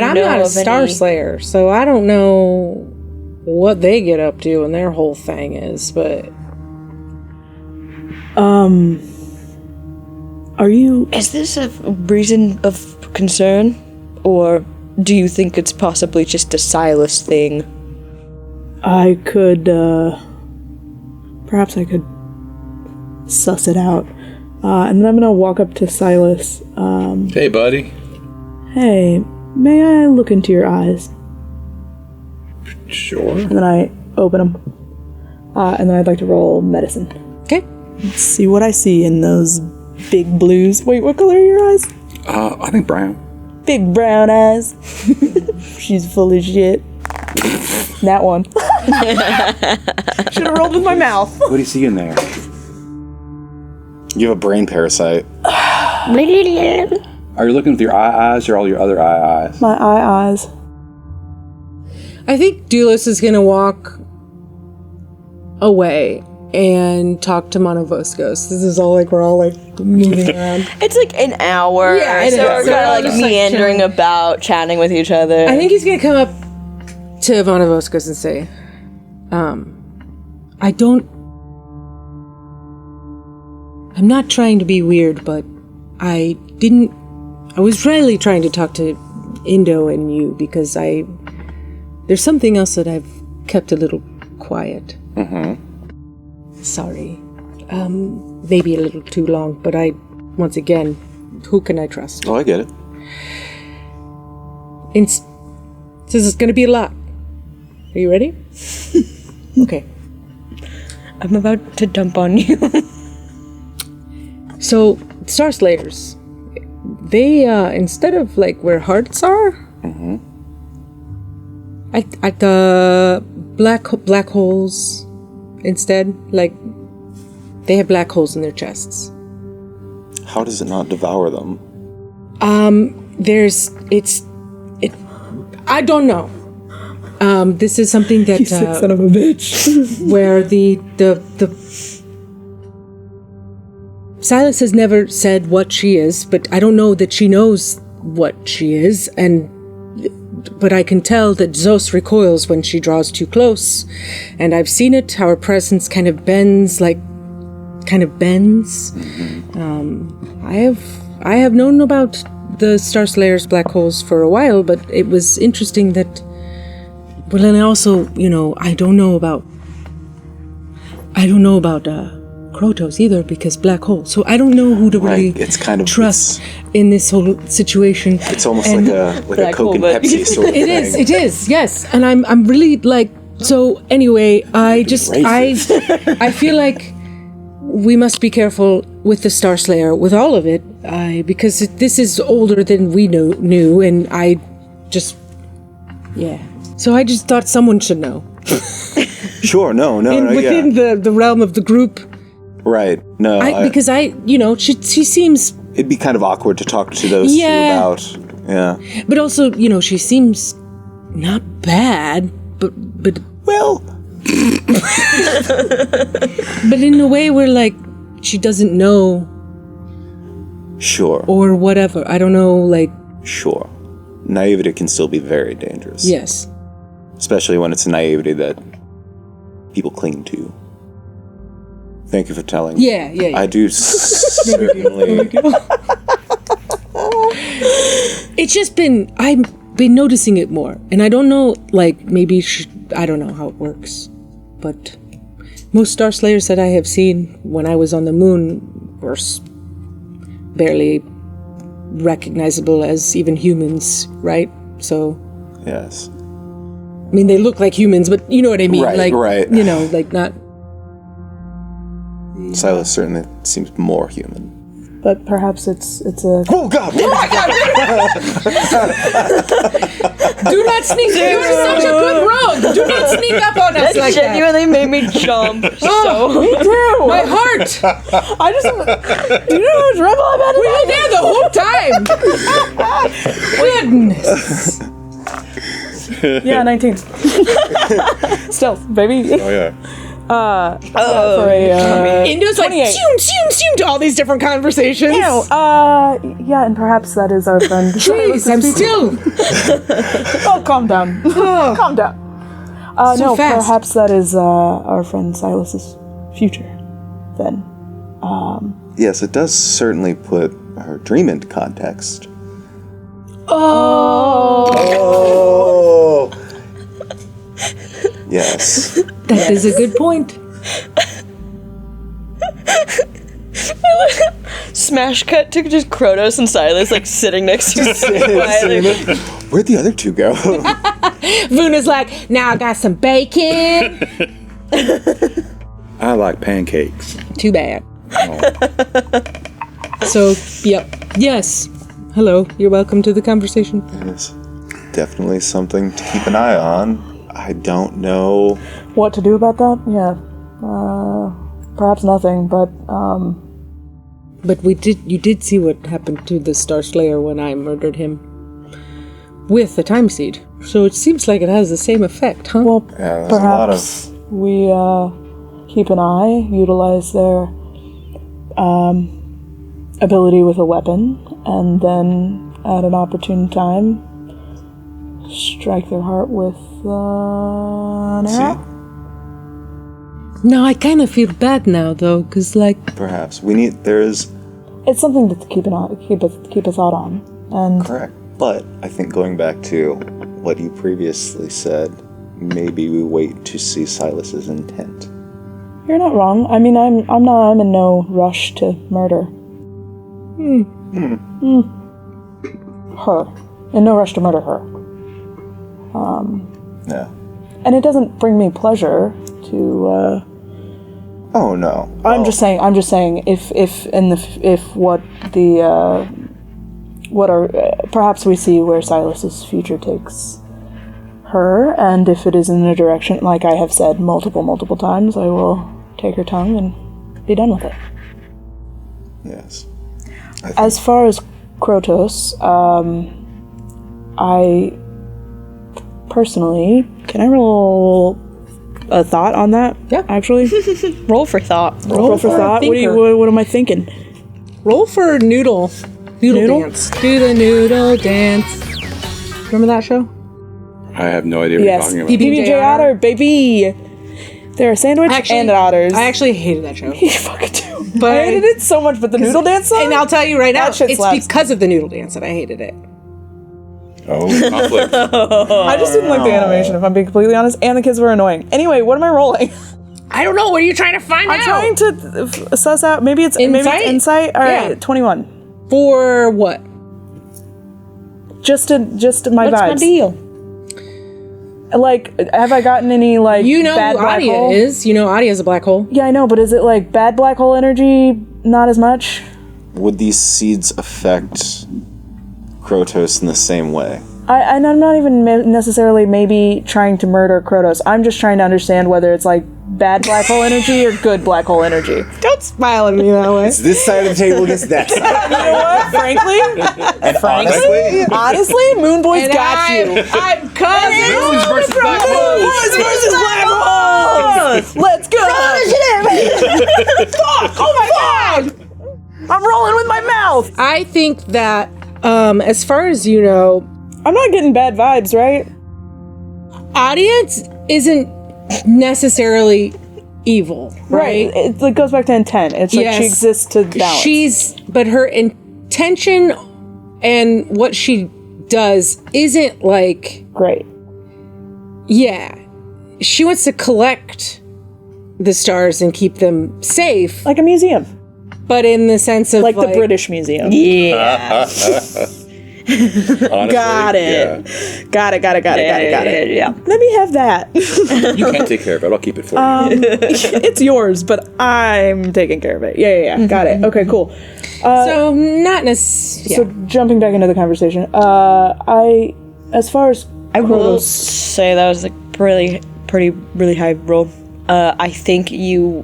I'm know not a of Star any- Slayer, so I don't know what they get up to and their whole thing is, but Are you... Is this a reason of concern? Or do you think it's possibly just a Silas thing? I could, perhaps I could suss it out. And then I'm gonna walk up to Silas. Hey, buddy. Hey, may I look into your eyes? Sure. And then I open them. And then I'd like to roll medicine. okay. Let's see what I see in those big blues. Wait, what color are your eyes? I think brown. Big brown eyes. She's full of shit. That one. Should have rolled with my mouth. What do you see in there? You have a brain parasite. Are you looking with your eyes or all your other eyes? My eyes. I think Dulos is going to walk away and talk to Monovoskos. This is all like, we're all like moving around. It's like an hour, Yeah, it so is. we're So kind we're of like just, like, meandering chilling. about, chatting with each other. I think he's going to come up to Monovoskos and say, I'm not trying to be weird, but I was really trying to talk to Indo and you, because there's something else that I've kept a little quiet. Sorry. Maybe a little too long, but once again, who can I trust? Oh, I get it. This is going to be a lot. Are you ready? Okay. I'm about to dump on you. So, Star Slayers, they, instead of like where hearts are, at the black holes instead, like they have black holes in their chests. How does it not devour them? I don't know. This is something that You sick son of a bitch. where the Silas has never said what she is, but I don't know that she knows what she is, but I can tell that Zos recoils when she draws too close, and I've seen it, how her presence kind of bends. I have known about the Star Slayer's black holes for a while, but it was interesting that, well, and also, I don't know about Krotos either, because black hole. So I don't know who to really It's kind of trust in this whole situation. It's almost like a Coke and Pepsi sort of thing. It is, yes. And I'm really like, so anyway, I feel like we must be careful with the Star Slayer, with all of it, because this is older than we knew, and So I just thought someone should know. Sure, no, within the realm of the group. Right, no. She seems... It'd be kind of awkward to talk to those two about. Yeah. But also, she seems not bad, but Well... but in a way where, like, she doesn't know... Sure. Or whatever. I don't know, like... Sure. Naivety can still be very dangerous. Yes. Especially when it's a naivety that people cling to. Thank you for telling. Yeah. I do certainly... It's just I've been noticing it more. And I don't know, like, maybe... I don't know how it works. But most Star Slayers that I have seen when I was on the moon were barely recognizable as even humans, right? So... Yes. I mean, they look like humans, but you know what I mean. Right. Like not... Silas certainly seems more human. But perhaps it's a... Oh, God! Do not sneak. You're such a good rogue. Do not sneak up on us like that. Genuinely made me jump. Me too! My heart. I just... Do you know how much rebel I've had? We were there the whole time. Goodness. Yeah, 19. Stealth, baby. Oh, yeah. For a... Indo's like, 28. zoom to all these different conversations. Yeah, and perhaps that is our friend. Jeez, I'm still... Oh, calm down. Calm down. So No, fast. perhaps that is our friend Silas's future, then. Yes, it does certainly put her dream into context. Oh. Yes. That is a good point. Smash cut to just Krotos and Silas like sitting next to each other quietly. Where'd the other two go? Vuna's like, now I got some bacon. I like pancakes. Too bad. So, yep. Yes. Hello. You're welcome to the conversation. It's definitely something to keep an eye on. I don't know. What to do about that? Yeah. Perhaps nothing, but, But you did see what happened to the Star Slayer when I murdered him with the time seed. So it seems like it has the same effect, huh? well, Yeah, there's a lot perhaps of... we, keep an eye, utilize their, ability with a weapon, and then, at an opportune time, strike their heart with, an arrow. No, I kind of feel bad now, though, because, like... Perhaps. There's... It's something to keep a thought on, and Correct. But I think going back to what you previously said, maybe we wait to see Silas's intent. You're not wrong. I mean, I'm in no rush to murder. Her. In no rush to murder her. Yeah. And it doesn't bring me pleasure to, Oh no. I'm just saying perhaps we see where Silas's future takes her, and if it is in a direction, like I have said multiple times, I will take her tongue and be done with it. Yes. As far as Krotos, I personally, can I roll a thought on that? Yeah. Actually, Roll for thought. roll for thought. thinker. What am I thinking? Roll for noodle dance. Do the noodle dance. Remember that show? I have no idea what Yes, you're talking about. PBJ Otter, baby. They're a sandwich and otters. I actually hated that show. You fucking do. But I hated it so much, but the noodle dance song? And I'll tell you right now, That shit it's slaps. because of the noodle dance that I hated it. Oh, conflict. I just didn't like the animation, if I'm being completely honest, and the kids were annoying. Anyway, what am I rolling? I don't know. What are you trying to find I'm out? trying to suss out. Maybe it's insight. All right, Yeah. 21. For what? Just my What's vibes. my deal? Like, have I gotten any like You know bad who black Adia hole? is. You know Adia's a black hole. Yeah, I know, but is it like bad black hole energy? Not as much. Would these seeds affect Krotos in the same way? And I'm not even necessarily maybe trying to murder Krotos. I'm just trying to understand whether it's like bad black hole energy or good black hole energy. Don't smile at me that way. It's this side of the table against that side. You know what? Frankly, honestly, Moon Boy's And got you. I'm cousin. Moons versus black holes. Boys versus black holes. Let's go. Fuck! Oh my god! I'm rolling with my mouth. I think that, as far as you know, I'm not getting bad vibes, right? Audience isn't necessarily evil, right? It goes back to intent. It's like she Yes. exists to balance. But her intention and what she does isn't like, Great. yeah, she wants to collect the stars and keep them safe, Like a museum. but in the sense of Like the British Museum. Yeah. Honestly, Got it. yeah. Got it. Yeah. Let me have that. You can't take care of it. I'll keep it for you. It's yours, but I'm taking care of it. Yeah. Got it. Okay, cool. so not necessarily. So jumping back into the conversation, as far as I will Krotos- say that was a really high roll. I think you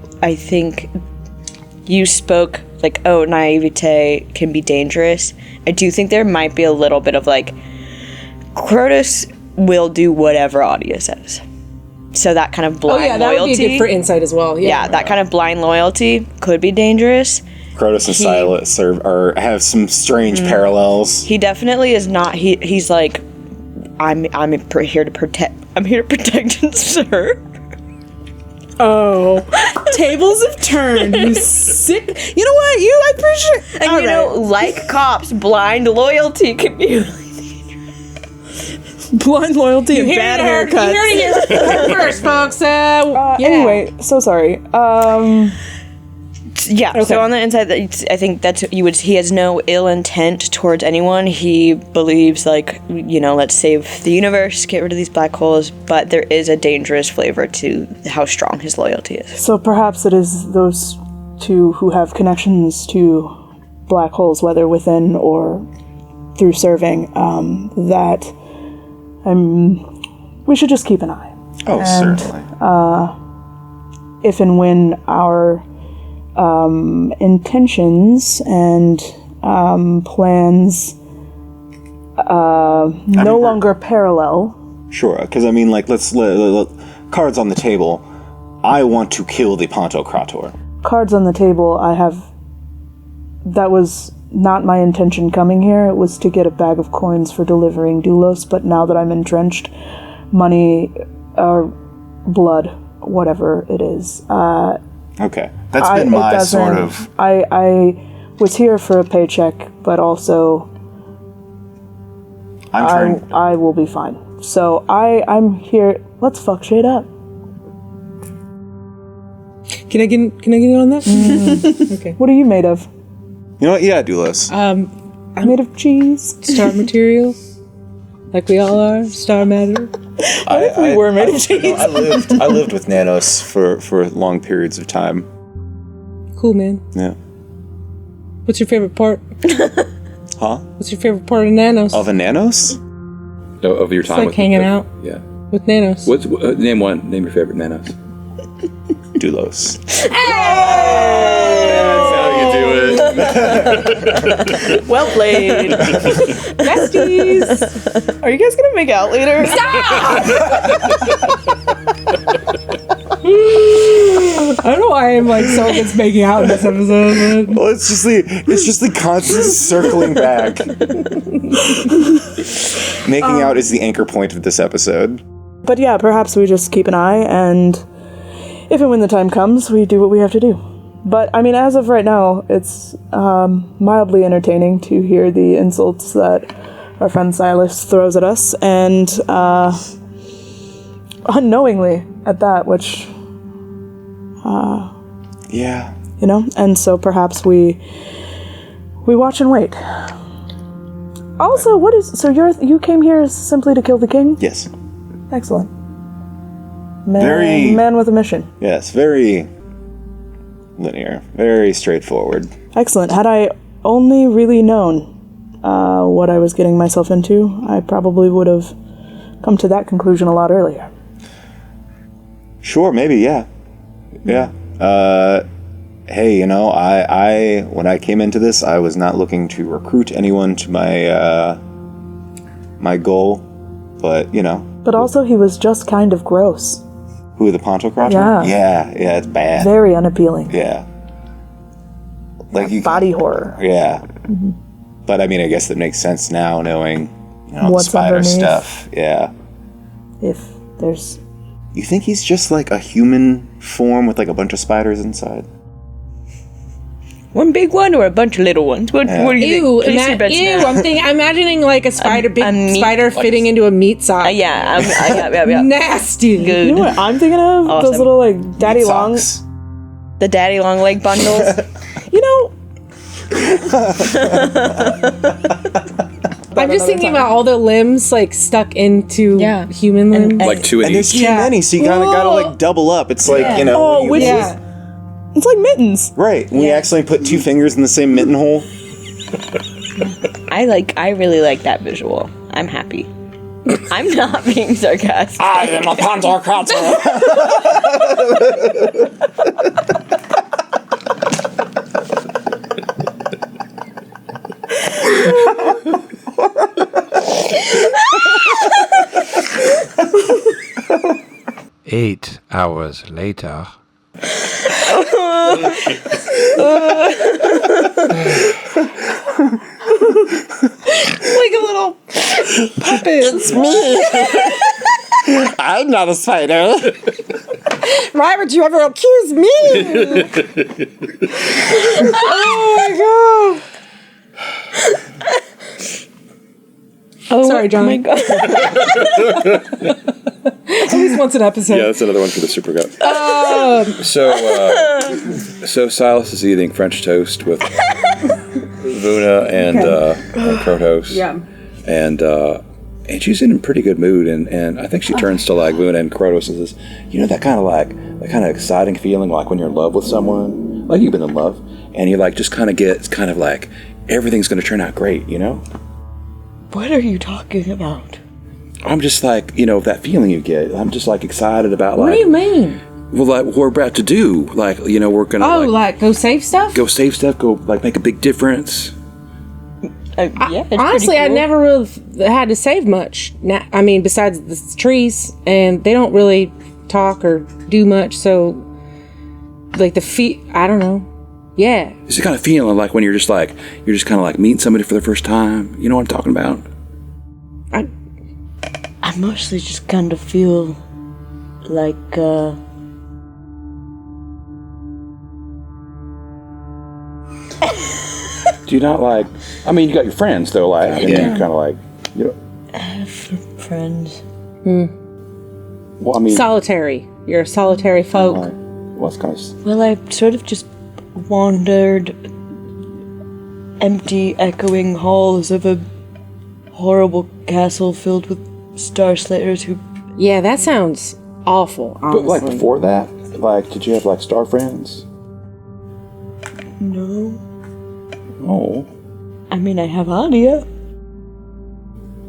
spoke like, oh, naivete can be dangerous. I do think there might be a little bit of like, Krotos will do whatever Adia says. So that kind of blind that loyalty. would be good for insight as well. yeah, that kind of blind loyalty could be dangerous. Krotos and Silas have some strange parallels. He definitely is not. He's like, I'm here to protect. I'm here to protect and serve. Oh, tables have turned. You sick. You know what? I appreciate. And All you know, right. like cops, blind loyalty can be. Blind loyalty and bad haircuts. You heard it here first, folks. Anyway, so sorry. Yeah. Okay. So on the inside, I think that's he has no ill intent towards anyone. He believes like, let's save the universe, get rid of these black holes. But there is a dangerous flavor to how strong his loyalty is. So perhaps it is those two who have connections to black holes, whether within or through serving, that we should just keep an eye. Oh, And, certainly. If and when our intentions and plans no longer parallel. Sure, because I mean, like, let's cards on the table. I want to kill the Pantocrator. Cards on the table, that was not my intention coming here. It was to get a bag of coins for delivering Doulos, but now that I'm entrenched, money or blood, whatever it is. Okay, that's been my sort of. I was here for a paycheck, but also I will be fine. So I'm here. Let's fuck shit up. Can I get in on that? Okay. What are you made of? You know what? Yeah, Doulos. I'm made of cheese. Star material, like we all are. Star matter. We were made of cheese. I lived with nanos for long periods of time. Cool, man. Yeah. What's your favorite part? Huh? What's your favorite part of nanos? Of a nanos? Of your time like with hanging out. Yeah. With nanos. What's name one? Name your favorite nanos. Doulos. That's how you do it. Well played. Besties. Are you guys gonna make out later? I don't know why I'm like so against making out in this episode. But... Well, it's just the constant circling back. Making out is the anchor point of this episode. But yeah, perhaps we just keep an eye, and if and when the time comes, we do what we have to do. But, I mean, as of right now, it's mildly entertaining to hear the insults that our friend Silas throws at us, and unknowingly at that, which... Yeah. You know? And so perhaps we watch and wait. Also, you came here simply to kill the king? Yes. Excellent. Man with a mission. Yes, very linear, very straightforward. Excellent. Had I only really known what I was getting myself into, I probably would have come to that conclusion a lot earlier. Sure, maybe, yeah. Yeah. Hey, you know, I when I came into this, I was not looking to recruit anyone to my goal, but, you know. But also, he was just kind of gross. Who, the Pontocrator? Yeah. Yeah, it's bad. Very unappealing. Yeah. Like you Body horror. Yeah. Mm-hmm. But I mean, I guess that makes sense now, knowing, you know, what's the spider underneath. stuff. Yeah. If there's... You think he's just like a human form with like a bunch of spiders inside? One big one or a bunch of little ones? What do you think? Place your bets now. I'm imagining like a spider, spider fitting into a meat sock. Yeah. Nasty. Good. You know what I'm thinking of? Awesome. Those little, like, daddy long... Socks. The daddy long leg bundles. You know... I'm just thinking about all the limbs like stuck into human limbs. Like two of And there's each. too many, so you kind of gotta like double up. It's like, you know... Oh, when which you- is... It's like mittens. Right, when you accidentally put two fingers in the same mitten hole. I really like that visual. I'm happy. I'm not being sarcastic. I am a Pontocrator! 8 hours later. Like a little puppet. It's me! I'm not a spider! Why would you ever accuse me? Oh my god. Oh, sorry, John. Oh my god. At least once an episode. Yeah, that's another one for the super gut. So Silas is eating French toast with Vuna and Krotos. Yeah. And she's in a pretty good mood, and I think she turns to like Vuna and Krotos and says, you know, that kind of exciting feeling like when you're in love with someone, like you've been in love, and you like just kind of get kind of like everything's going to turn out great, you know? What are you talking about? I'm just like, you know, that feeling you get. I'm just like excited about like. What do you mean? Well, like what we're about to do, like, you know, we're gonna like go save stuff. go save stuff, go like make a big difference. Yeah, it's Honestly, pretty I cool. never really had to save much. I mean, besides the trees, and they don't really talk or do much. So, like the feet, I don't know. Yeah. It's the kind of feeling like when you're just kind of like meeting somebody for the first time. You know what I'm talking about? I mostly just kind of feel like, Do you not like? I mean, you got your friends though. Like, I mean, you kind of like, you know. have friends? Well, I mean, Solitary. You're a solitary folk. well, it's kind of. Well, I sort of just wandered empty, echoing halls of a horrible castle filled with Star Slayers who... Yeah, that sounds awful, honestly. But like before that, like, did you have like star friends? No. Oh. I mean, I have Adia.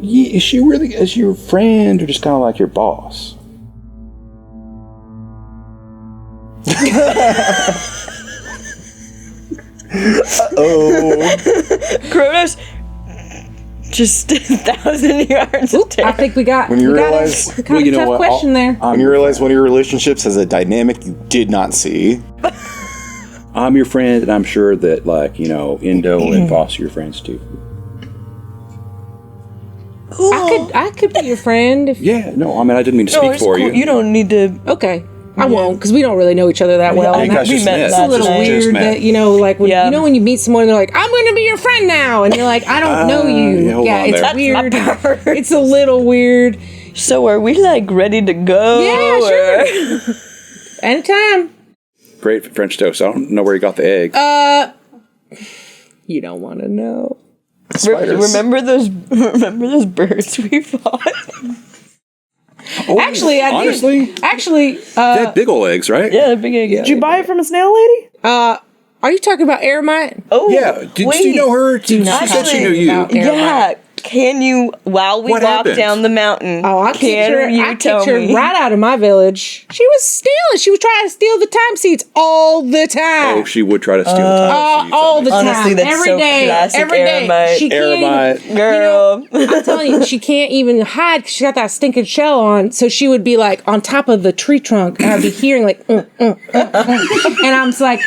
Yeah, is she really as your friend or just kind of like your boss? Kronos, just 1,000 yards of I think we got, When you we got realize- a kind Well, of you know tough what, question there. When you realize one of your relationships has a dynamic you did not see. I'm your friend, and I'm sure that, like, you know, Indo and Voss are your friends too. I could be your friend if... Yeah, no, I mean, I didn't mean to speak it's for cool. you. You don't need to... Okay. I won't, because we don't really know each other that well. I and You guys that's just met met. it's a little Just weird met. that, you know, like, when, Yeah. you know when you meet someone and they're like, I'm going to be your friend now. And you're like, I don't know you. yeah, hold on it's there. weird. That's my power. It's a little weird. So are we, like, ready to go? Yeah, sure. Anytime. Great French toast. I don't know where you got the egg. You don't want to know. Spiders. Remember those birds we fought? Actually, I honestly, did. Actually, they had big ol' eggs, right? Yeah, the big egg. Did you buy it from a snail lady? are you talking about Eremite? Oh, Yeah. Do wait. you know her? She not said she talk knew you. about- Yeah. Can you, while we What walk happened? down the mountain, Oh, I kicked her. you I tell kicked her me? right out of my village. She was stealing. She was trying to steal the time seeds all the time. Oh, she would try to steal the time. seeds. all the time. Honestly, that's every so day. classic Every day. Eremite. She can't Eremite. even, Girl. I'm telling you, she can't even hide because she got that stinking shell on. So she would be like on top of the tree trunk, and I'd be hearing like, and I'm just like,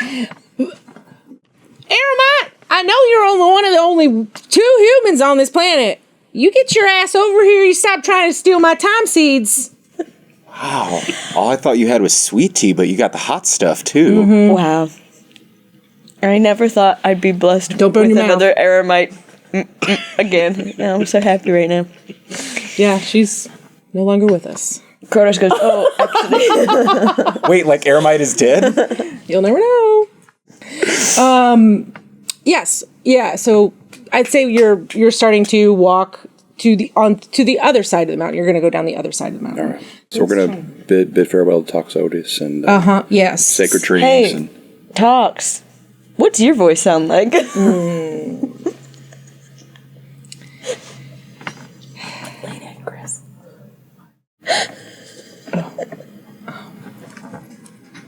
Eremite, I know you're one of the only 2 humans on this planet. You get your ass over here. You stop trying to steal my time seeds. Wow. All I thought you had was sweet tea, but you got the hot stuff too. Wow. I never thought I'd be blessed Don't burn with your mouth. another Eremite again. Now I'm so happy right now. Yeah, she's no longer with us. Kronos goes, oh, actually. Wait, like Eremite is dead? You'll never know. Yes. Yeah. So I'd say you're starting to walk to the other side of the mountain. You're going to go down the other side of the mountain. All right. So we're gonna bid farewell to Toxotis and Yes. sacred trees. Hey, And Talks. What's your voice sound like?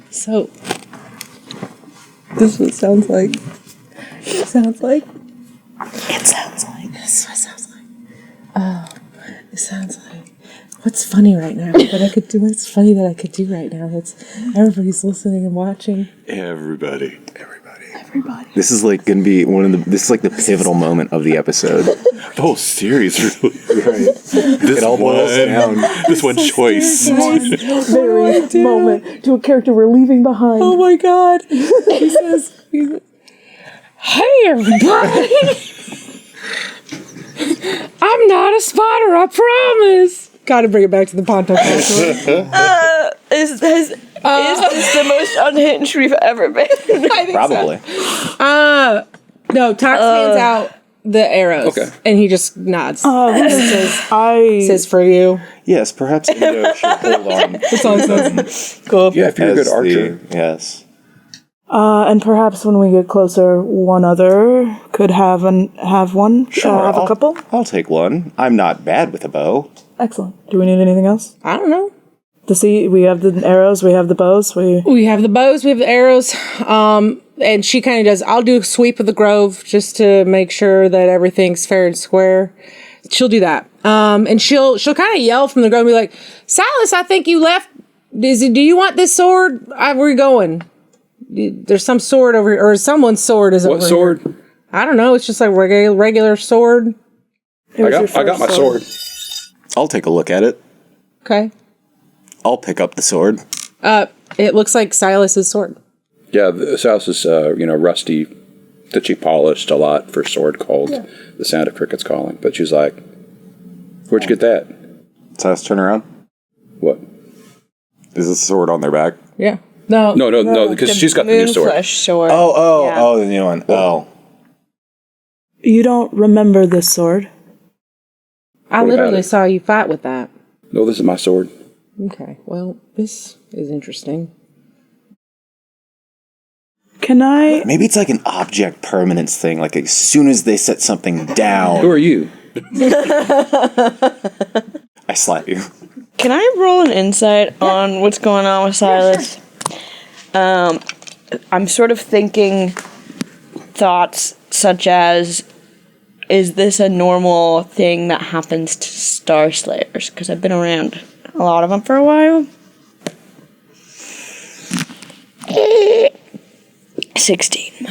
So this is what it sounds like. It sounds like. It sounds like. This is what it sounds like. Oh, it sounds like. What's funny right now that I could do? What's funny that I could do right now? That's everybody's listening and watching. Everybody. This is like gonna be this is like the pivotal moment of the episode. the whole series really. This It all boils down. This one choice. Very moment to a character we're leaving behind. Oh my God! He says, "Hey everybody, I'm not a spotter. I promise." Got to bring it back to the Ponto Castle. Is this the most unhinged we've ever been? I think Probably. so. No, Tox hands out the arrows, Okay. and he just nods. I Says for you. Yes, perhaps Indo should hold on. That's all he says. Cool. Yeah, if you're a as good archer. yes. and perhaps when we get closer, one other could have one. Have a I'll- couple. I'll take one. I'm not bad with a bow. Excellent. Do we need anything else? I don't know. We have the arrows. We have the bows. We have the bows, we have the arrows, and she kind of does. I'll do a sweep of the grove just to make sure that everything's fair and square. She'll do that, and she'll kind of yell from the grove and be like, "Silas, I think you left. Do you want this sword? Where are you going? There's some sword over here, or someone's sword is over What sword? here. I don't know. It's just like regular sword. I got my sword. I'll take a look at it. Okay. I'll pick up the sword. It looks like Silas's sword. Yeah, this house is rusty that she polished a lot for sword called The Sound of Crickets Calling. But she's like, Where'd you get that? Silas, turn around. What? Is this sword on their back? Yeah. No. No, because she's got the new sword. Moonflesh sword. Oh, the new one. Oh. You don't remember this sword? I What about literally it? saw you fight with that. No, this is my sword. Okay. Well, this is interesting. Can I? Maybe it's like an object permanence thing. Like as soon as they set something Who down, are you? I slap you. Can I roll an insight on what's going on with Silas? I'm sort of thinking thoughts such as, is this a normal thing that happens to Star Slayers? Because I've been around a lot of them for a while. 16.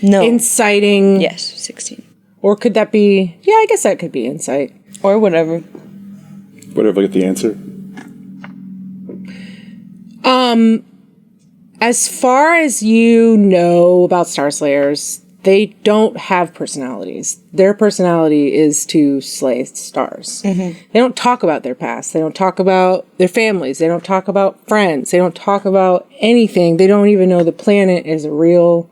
No. Inciting. Yes, 16. Or could that be... Yeah, I guess that could be insight. Or whatever. Whatever, get the answer. As far as you know about Star Slayers, they don't have personalities. Their personality is to slay stars. They don't talk about their past. They don't talk about their families. They don't talk about friends. They don't talk about anything. They don't even know the planet is a real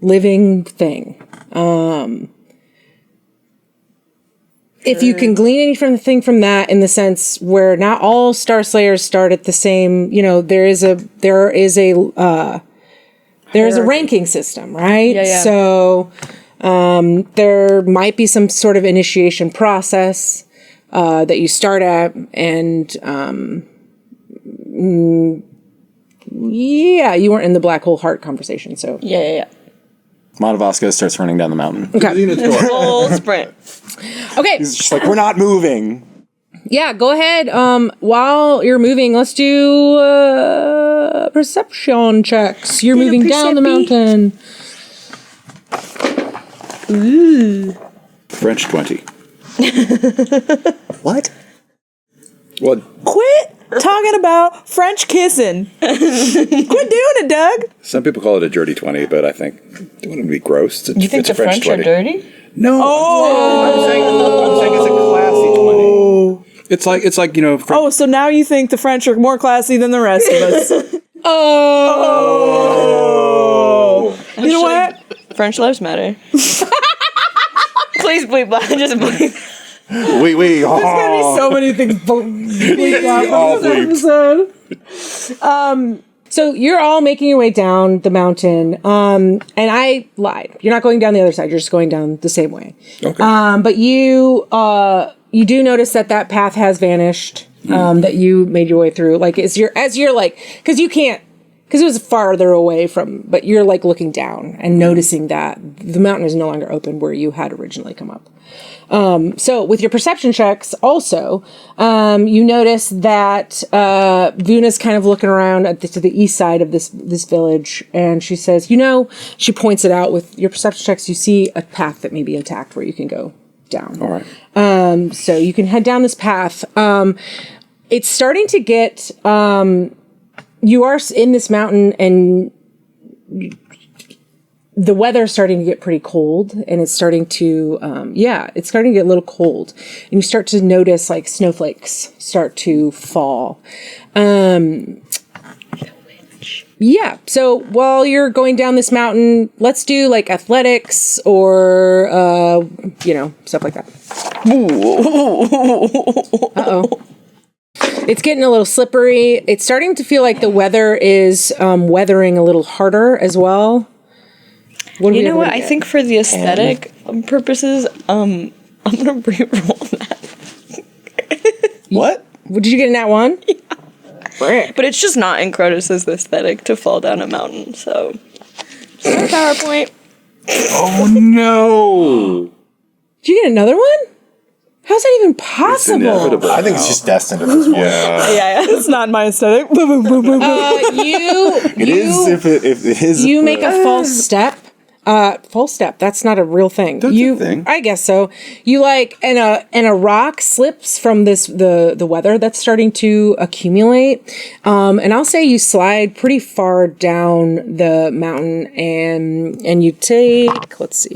living thing. If you can glean anything from that, in the sense where not all Star Slayers start at the same, there is a ranking system, right? Yeah. So there might be some sort of initiation process that you start at, and you weren't in the black hole heart conversation, so Yeah. Montevasco starts running down the mountain. Full sprint. okay. He's just like, we're not moving. Yeah, go ahead. While you're moving, let's do perception checks. You're moving down the mountain. French 20. What? Well, Quit talking about French kissing. Quit doing it, Doug. some people call it a dirty 20, but I think it wouldn't be gross. You think it's a the French are 20. dirty? No. I'm saying it's a classy 20. It's like Oh, so now you think the French are more classy than the rest of us? You know what? French lives matter. Please bleep that. Just bleep. Wait. There's gonna be so many things bleeped out All from this episode. So you're all making your way down the mountain, and I lied. You're not going down the other side. You're just going down the same way. Okay. But you do notice that path has vanished. That you made your way through. Like as you're like, because it was farther away from. But you're like looking down and noticing that the mountain is no longer open where you had originally come up. So with your perception checks, also, you notice that Vuna's kind of looking around to the east side of this village, and she says, she points it out with your perception checks. You see a path that may be intact where you can go down. All right. So you can head down this path. It's starting to get. You are in this mountain, and the weather's starting to get pretty cold, and it's starting to, it's starting to get a little cold, and you start to notice like snowflakes start to fall. Yeah. So while you're going down this mountain, let's do like athletics or, stuff like that. Uh-oh. It's getting a little slippery. It's starting to feel like the weather is weathering a little harder as well. You know what? I think for the aesthetic purposes, I'm gonna re-roll that. What? Did you get a nat 1? Yeah. But it's just not in Crotus's aesthetic to fall down a mountain, so. PowerPoint. Oh no! Did you get another one? How's that even possible? Inevitable. I think it's just destined at this point. Yeah. It's not my aesthetic. It is if it is. You make a false step. False step. That's not a real thing. That's a thing. I guess so. You and a rock slips from the weather that's starting to accumulate. And I'll say you slide pretty far down the mountain, and you take. Let's see.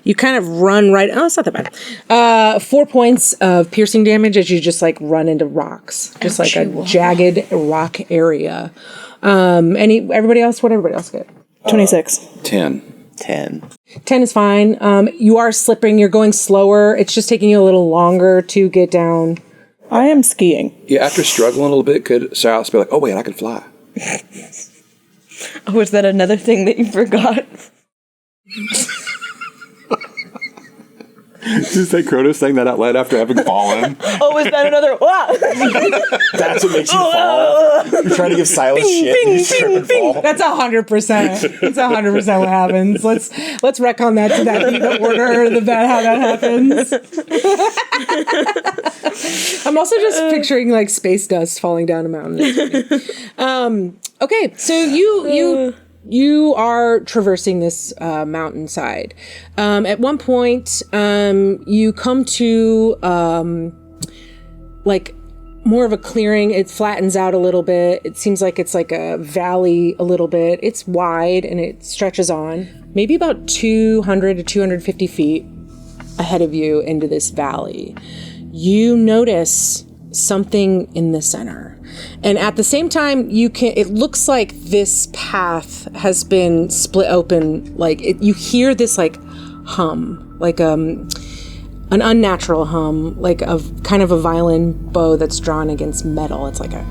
You kind of run right. Oh, it's not that bad. 4 points of piercing damage as you just like run into rocks, just like a jagged rock area. Everybody else? What everybody else get? 26. 10. 10. 10 is fine. You are slipping. You're going slower. It's just taking you a little longer to get down. I am skiing. Yeah, after struggling a little bit, could Silas be like, oh, wait, I can fly? Oh, is that another thing that you forgot? Is that Kronos saying that out loud after having fallen? Oh, is that another? That's what makes you fall. You're trying to give Silas shit. and you trip and fall. That's 100%. That's 100% what happens. Let's retcon that to that be the order how that happens. I'm also just picturing like space dust falling down a mountain. Okay, so you are traversing this mountainside. At one point, you come to like more of a clearing. It flattens out a little bit. It seems like it's like a valley a little bit. It's wide and it stretches on maybe about 200 to 250 feet ahead of you into this valley. You notice something in the center. And at the same time, it looks like this path has been split open. Like you hear this like hum, like an unnatural hum, like of kind of a violin bow that's drawn against metal. It's like I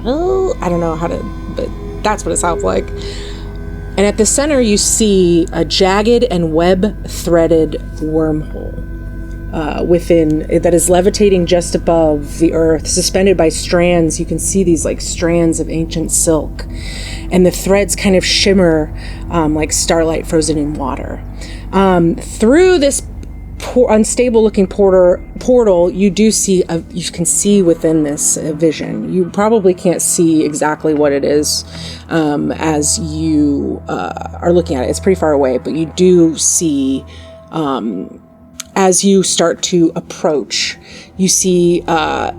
don't know how to, but that's what it sounds like. And at the center, you see a jagged and web-threaded wormhole. Within that is levitating just above the earth, suspended by strands. You can see these like strands of ancient silk, and the threads kind of shimmer like starlight frozen in water. Through this unstable-looking portal, you can see within this vision. You probably can't see exactly what it is as you are looking at it. It's pretty far away, but you do see. As you start to approach, you see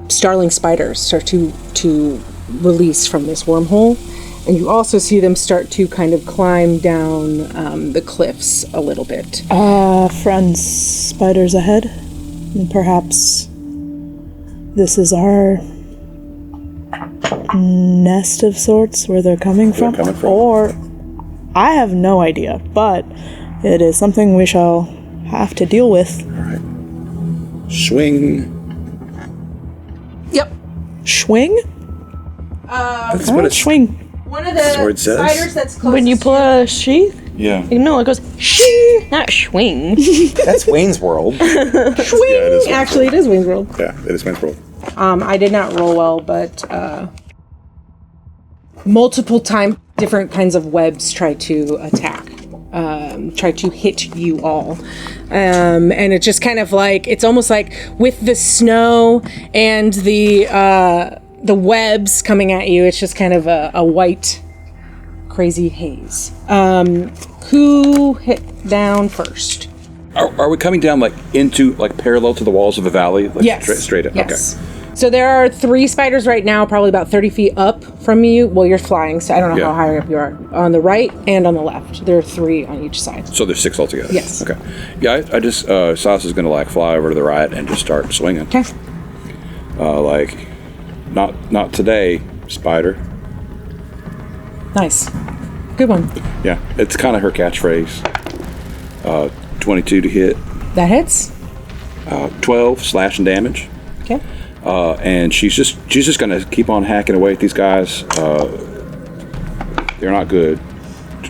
starling spiders start to release from this wormhole, and you also see them start to kind of climb down the cliffs a little bit. Friends, spiders ahead. And perhaps this is our nest of sorts where they're coming from. Or I have no idea, but it is something we shall have to deal with. All right. Swing. Yep. Swing? That's what it's Swing. One of the what it says. spiders that's closest When you pull a sheath? Yeah. No, it goes shing, not swing. That's Wayne's World. Swing! Actually, it is Wayne's World. Yeah, it is Wayne's World. I did not roll well, but multiple different kinds of webs try to attack. Try to hit you all. And it's just kind of like, it's almost like with the snow and the webs coming at you, it's just kind of a white, crazy haze. Who hit down first? Are we coming down like into like parallel to the walls of the valley? Like Yes. Straight up. Yes. So there are 3 spiders right now, probably about 30 feet up from you. Well, you're flying, so I don't know how high up you are. On the right and on the left. There are 3 on each side. So there's 6 altogether. Yes. Okay. Yeah, I just Silas is gonna like fly over to the right and just start swinging. Okay. Like, not today, spider. Nice. Good one. Yeah, it's kind of her catchphrase. 22 to hit. That hits. 12 slashing damage. Okay. And she's just gonna keep on hacking away at these guys. They're not good.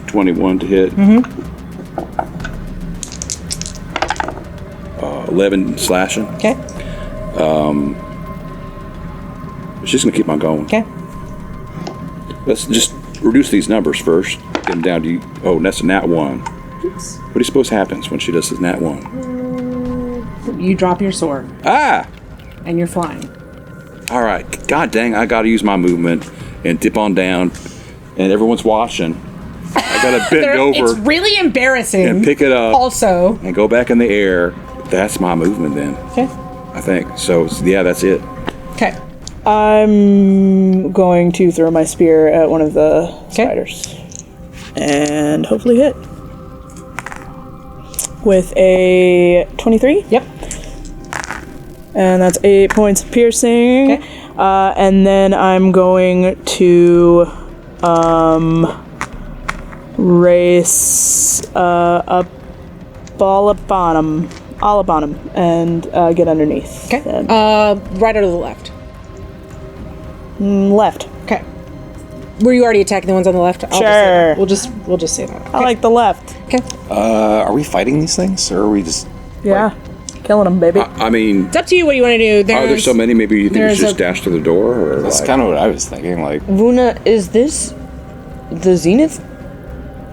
21 to hit. 11 slashing. Okay. She's gonna keep on going. Okay. Let's just reduce these numbers first. Get them down to that's a nat 1. Oops. What do you suppose happens when she does this nat 1? You drop your sword Ah! and you're flying. All right. God dang, I gotta use my movement and dip on down, and everyone's watching. I gotta bend over It's really embarrassing. and pick it up Also. and go back in the air. That's my movement then, Okay. I think. So yeah, that's it. Okay. I'm going to throw my spear at one of the spiders. And hopefully hit. with a 23. Yep. And that's 8 points of piercing. Okay. And then I'm going to race a ball upon him and get underneath. Okay. Then. Right or to the left? Left. Okay. Were you already attacking the ones on the left? I'll Sure. just say that. We'll just say that. Okay. I like the left. Okay. Are we fighting these things, or are we just? Yeah. Killing them, baby. I mean, It's up to you what you want to do. are there so many? Maybe you think we there's should just a- dash through the door? Or That's like- kind of what I was thinking. Like, Vuna, is this the Zenith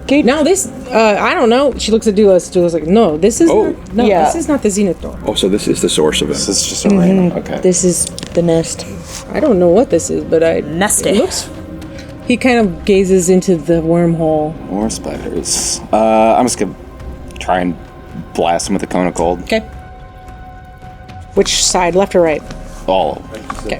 gate? No, this, I don't know. She looks at Dulos. Dulos like, no, this is Oh. not, no, Yeah. this is not the Zenith door. Oh, so this is the source of this it. is just a random. Okay. This is the nest. I don't know what this is, but Nasty. It looks. He kind of gazes into the wormhole. More spiders. I'm just gonna try and blast them with a cone of cold. Okay. Which side, left or right? All. Okay.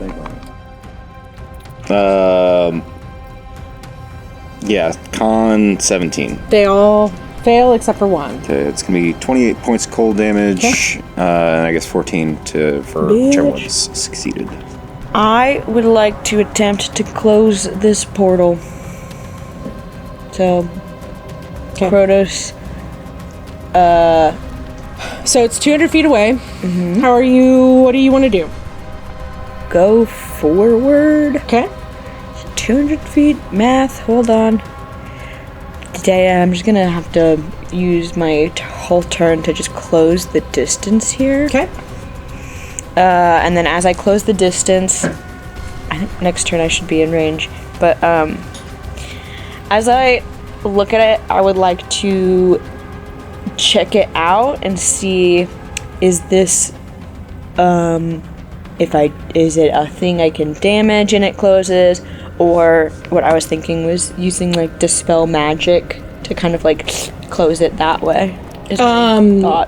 Yeah, con 17. They all fail except for one. Okay, it's gonna be 28 points cold damage, and I guess 14 for whichever one's succeeded. I would like to attempt to close this portal. So, Okay. Protos, So it's 200 feet away. How are you? What do you want to do? go forward. Okay. 200 feet. Math. Hold on. I'm just gonna have to use my whole turn to just close the distance here. Okay. And then as I close the distance, I think next turn I should be in range. But as I look at it, I would like to check it out and see, is this is it a thing I can damage and it closes, or what I was thinking was using like dispel magic to kind of like close it that way. Is my thought.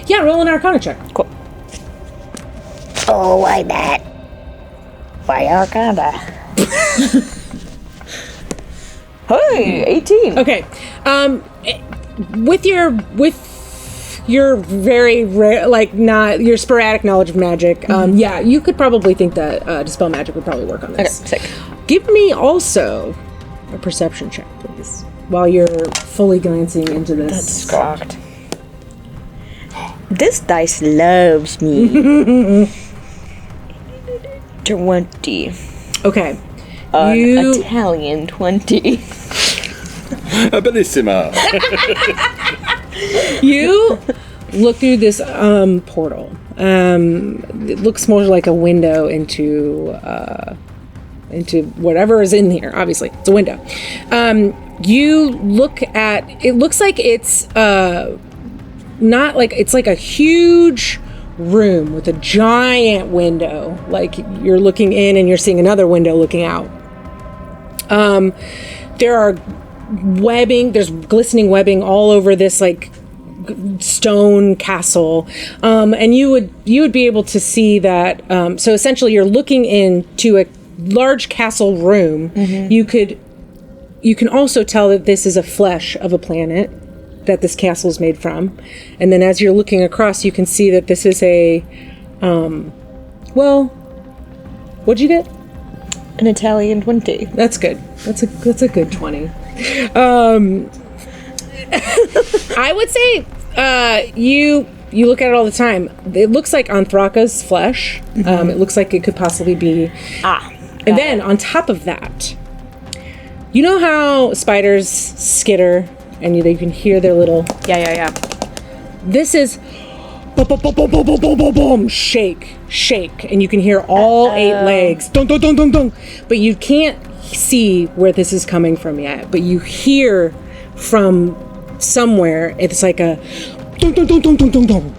Yeah, roll an Arcana check. Cool. Oh, why not? Why Arcana? Hey, 18. Okay. With your very rare, like not your sporadic knowledge of magic, yeah, you could probably think that dispel magic would probably work on Okay, this. sick. Give me also a perception check, please, while you're fully glancing into this. Cocked. This dice loves me. 20. Okay. An You Italian 20. Bellissima. You look through this portal. It looks more like a window into whatever is in here. Obviously, it's a window. You look at. It looks like it's not like it's like a huge room with a giant window. Like you're looking in and you're seeing another window looking out. There are webbing. There's glistening webbing all over this like stone castle, and you would be able to see that. So essentially, you're looking into a large castle room. You can also tell that this is a flesh of a planet that this castle is made from, and then as you're looking across, you can see that this is a. Well, what'd you get? An Italian 20. That's good. That's a good 20. I would say you look at it all the time. It looks like Anthraka's flesh. It looks like it could possibly be. And then on top of that, you know how spiders skitter and you can hear their little. Yeah. This is. Boom, boom, boom, boom, boom, boom, boom, boom, boom, shake, and you can hear all 8 legs, dun, dun, dun, dun, dun. But you can't see where this is coming from yet. But you hear from somewhere. It's like a dun, dun, dun, dun, dun, dun, dun.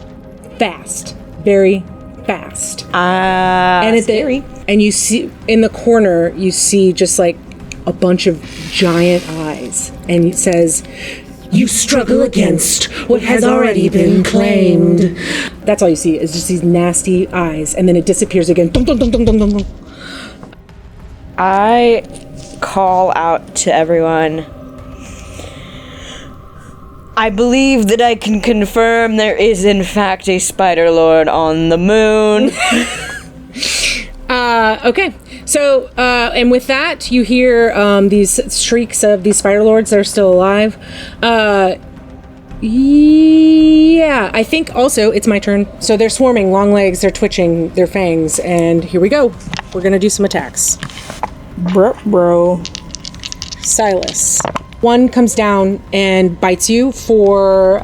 Fast, very fast. And at scary. and you see in the corner, you see just like a bunch of giant eyes, and it says, "You struggle against what has already been claimed." That's all you see is just these nasty eyes, and then it disappears again. Dun, dun, dun, dun, dun, dun, dun. I call out to everyone. I believe that I can confirm there is in fact a Spider Lord on the moon. Okay. So, and with that, you hear these shrieks of these Spider Lords that are still alive. Yeah, I think also it's my turn. So they're swarming, long legs, they're twitching their fangs, and here we go. We're gonna do some attacks. Bro. Silas. One comes down and bites you for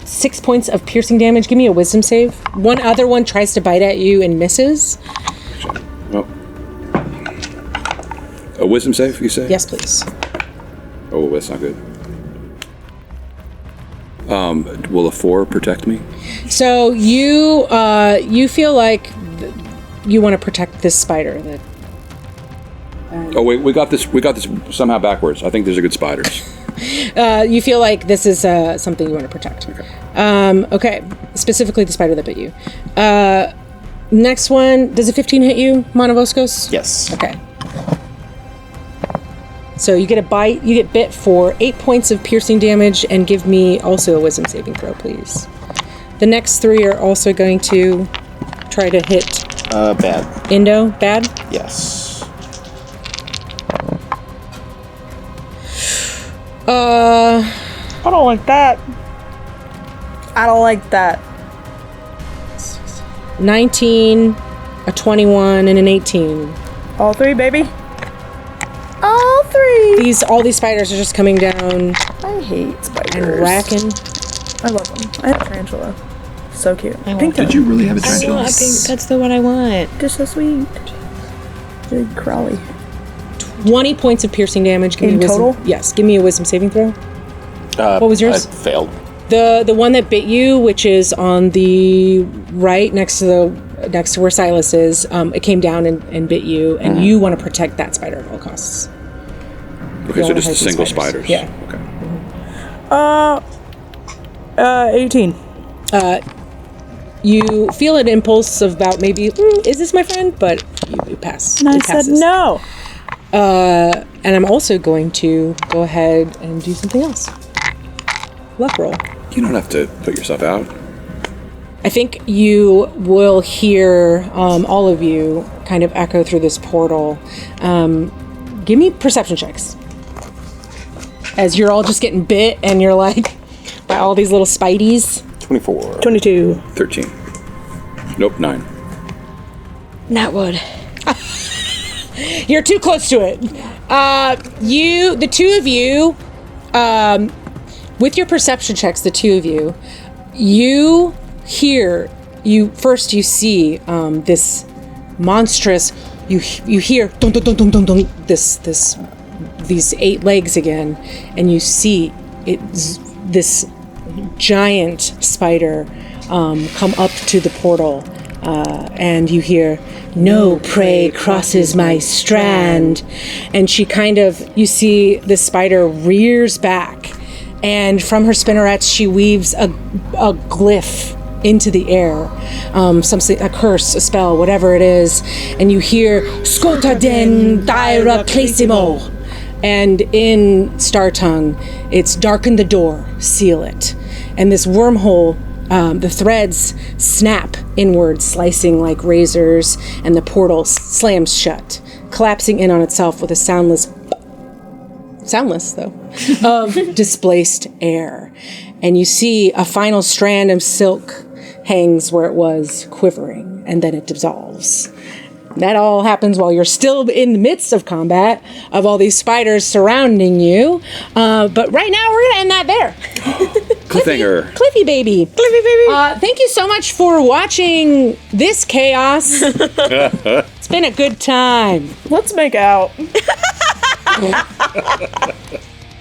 6 points of piercing damage. Give me a wisdom save. One other one tries to bite at you and misses. Well, a wisdom save, you say? Yes, please. Oh, that's not good. Will a 4 protect me? So you feel like you want to protect this spider. That Oh wait, we got this somehow backwards. I think these are good spiders. you feel like this is something you want to protect. Okay. Okay. Specifically the spider that bit you. Next one, does a 15 hit you, Monovoscos? Yes. Okay. So you get a bite, you get bit for 8 points of piercing damage, and give me also a wisdom saving throw, please. The next 3 are also going to try to hit Bad. Indo. Bad? Yes. I don't like that. I don't like that. 19, a 21, and an 18. All 3, baby. All 3. All these spiders are just coming down I hate and spiders. racking. I love them. I have a tarantula. So cute. want Did you really have a I tarantula? want a pink. That's the one I want. They're so sweet. Big crawly. 20 points of piercing damage. Give me In a wisdom, total? Yes. Give me a wisdom saving throw. What was yours? I failed. The one that bit you, which is on the right next to where Silas is, it came down and bit you, and you want to protect that spider at all costs. Okay, so wanna just hurt the these single spiders. spiders. Yeah. Okay. 18. You feel an impulse of about maybe, is this my friend? But you pass. And I It said passes. no. And I'm also going to go ahead and do something else. Luck roll. You don't have to put yourself out. I think you will hear all of you kind of echo through this portal. Give me perception checks. As you're all just getting bit and you're like, by all these little spideys. 24. 22. 13. Nope, 9. Not wood. You're too close to it. The two of you, with your perception checks, the two of you, you see this monstrous. You hear dun, dun, dun, dun, dun, dun, these 8 legs again, and you see this giant spider come up to the portal, and you hear, "No prey crosses my strand," and she you see this spider rears back, and from her spinnerets she weaves a glyph into the air, something, a curse, a spell, whatever it is, and you hear "Skota den Daira Clasimo," and in Star Tongue, it's "Darken the door, seal it," and this wormhole, the threads snap inward, slicing like razors, and the portal slams shut, collapsing in on itself with a soundless though, of displaced air. And you see a final strand of silk hangs where it was, quivering, and then it dissolves. That all happens while you're still in the midst of combat, of all these spiders surrounding you. But right now, we're going to end that there. Cliffhanger. Cliffy baby. Cliffy baby. Thank you so much for watching this chaos. It's been a good time. Let's make out.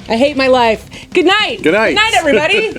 I hate my life. Good night. Good night. Good night, everybody.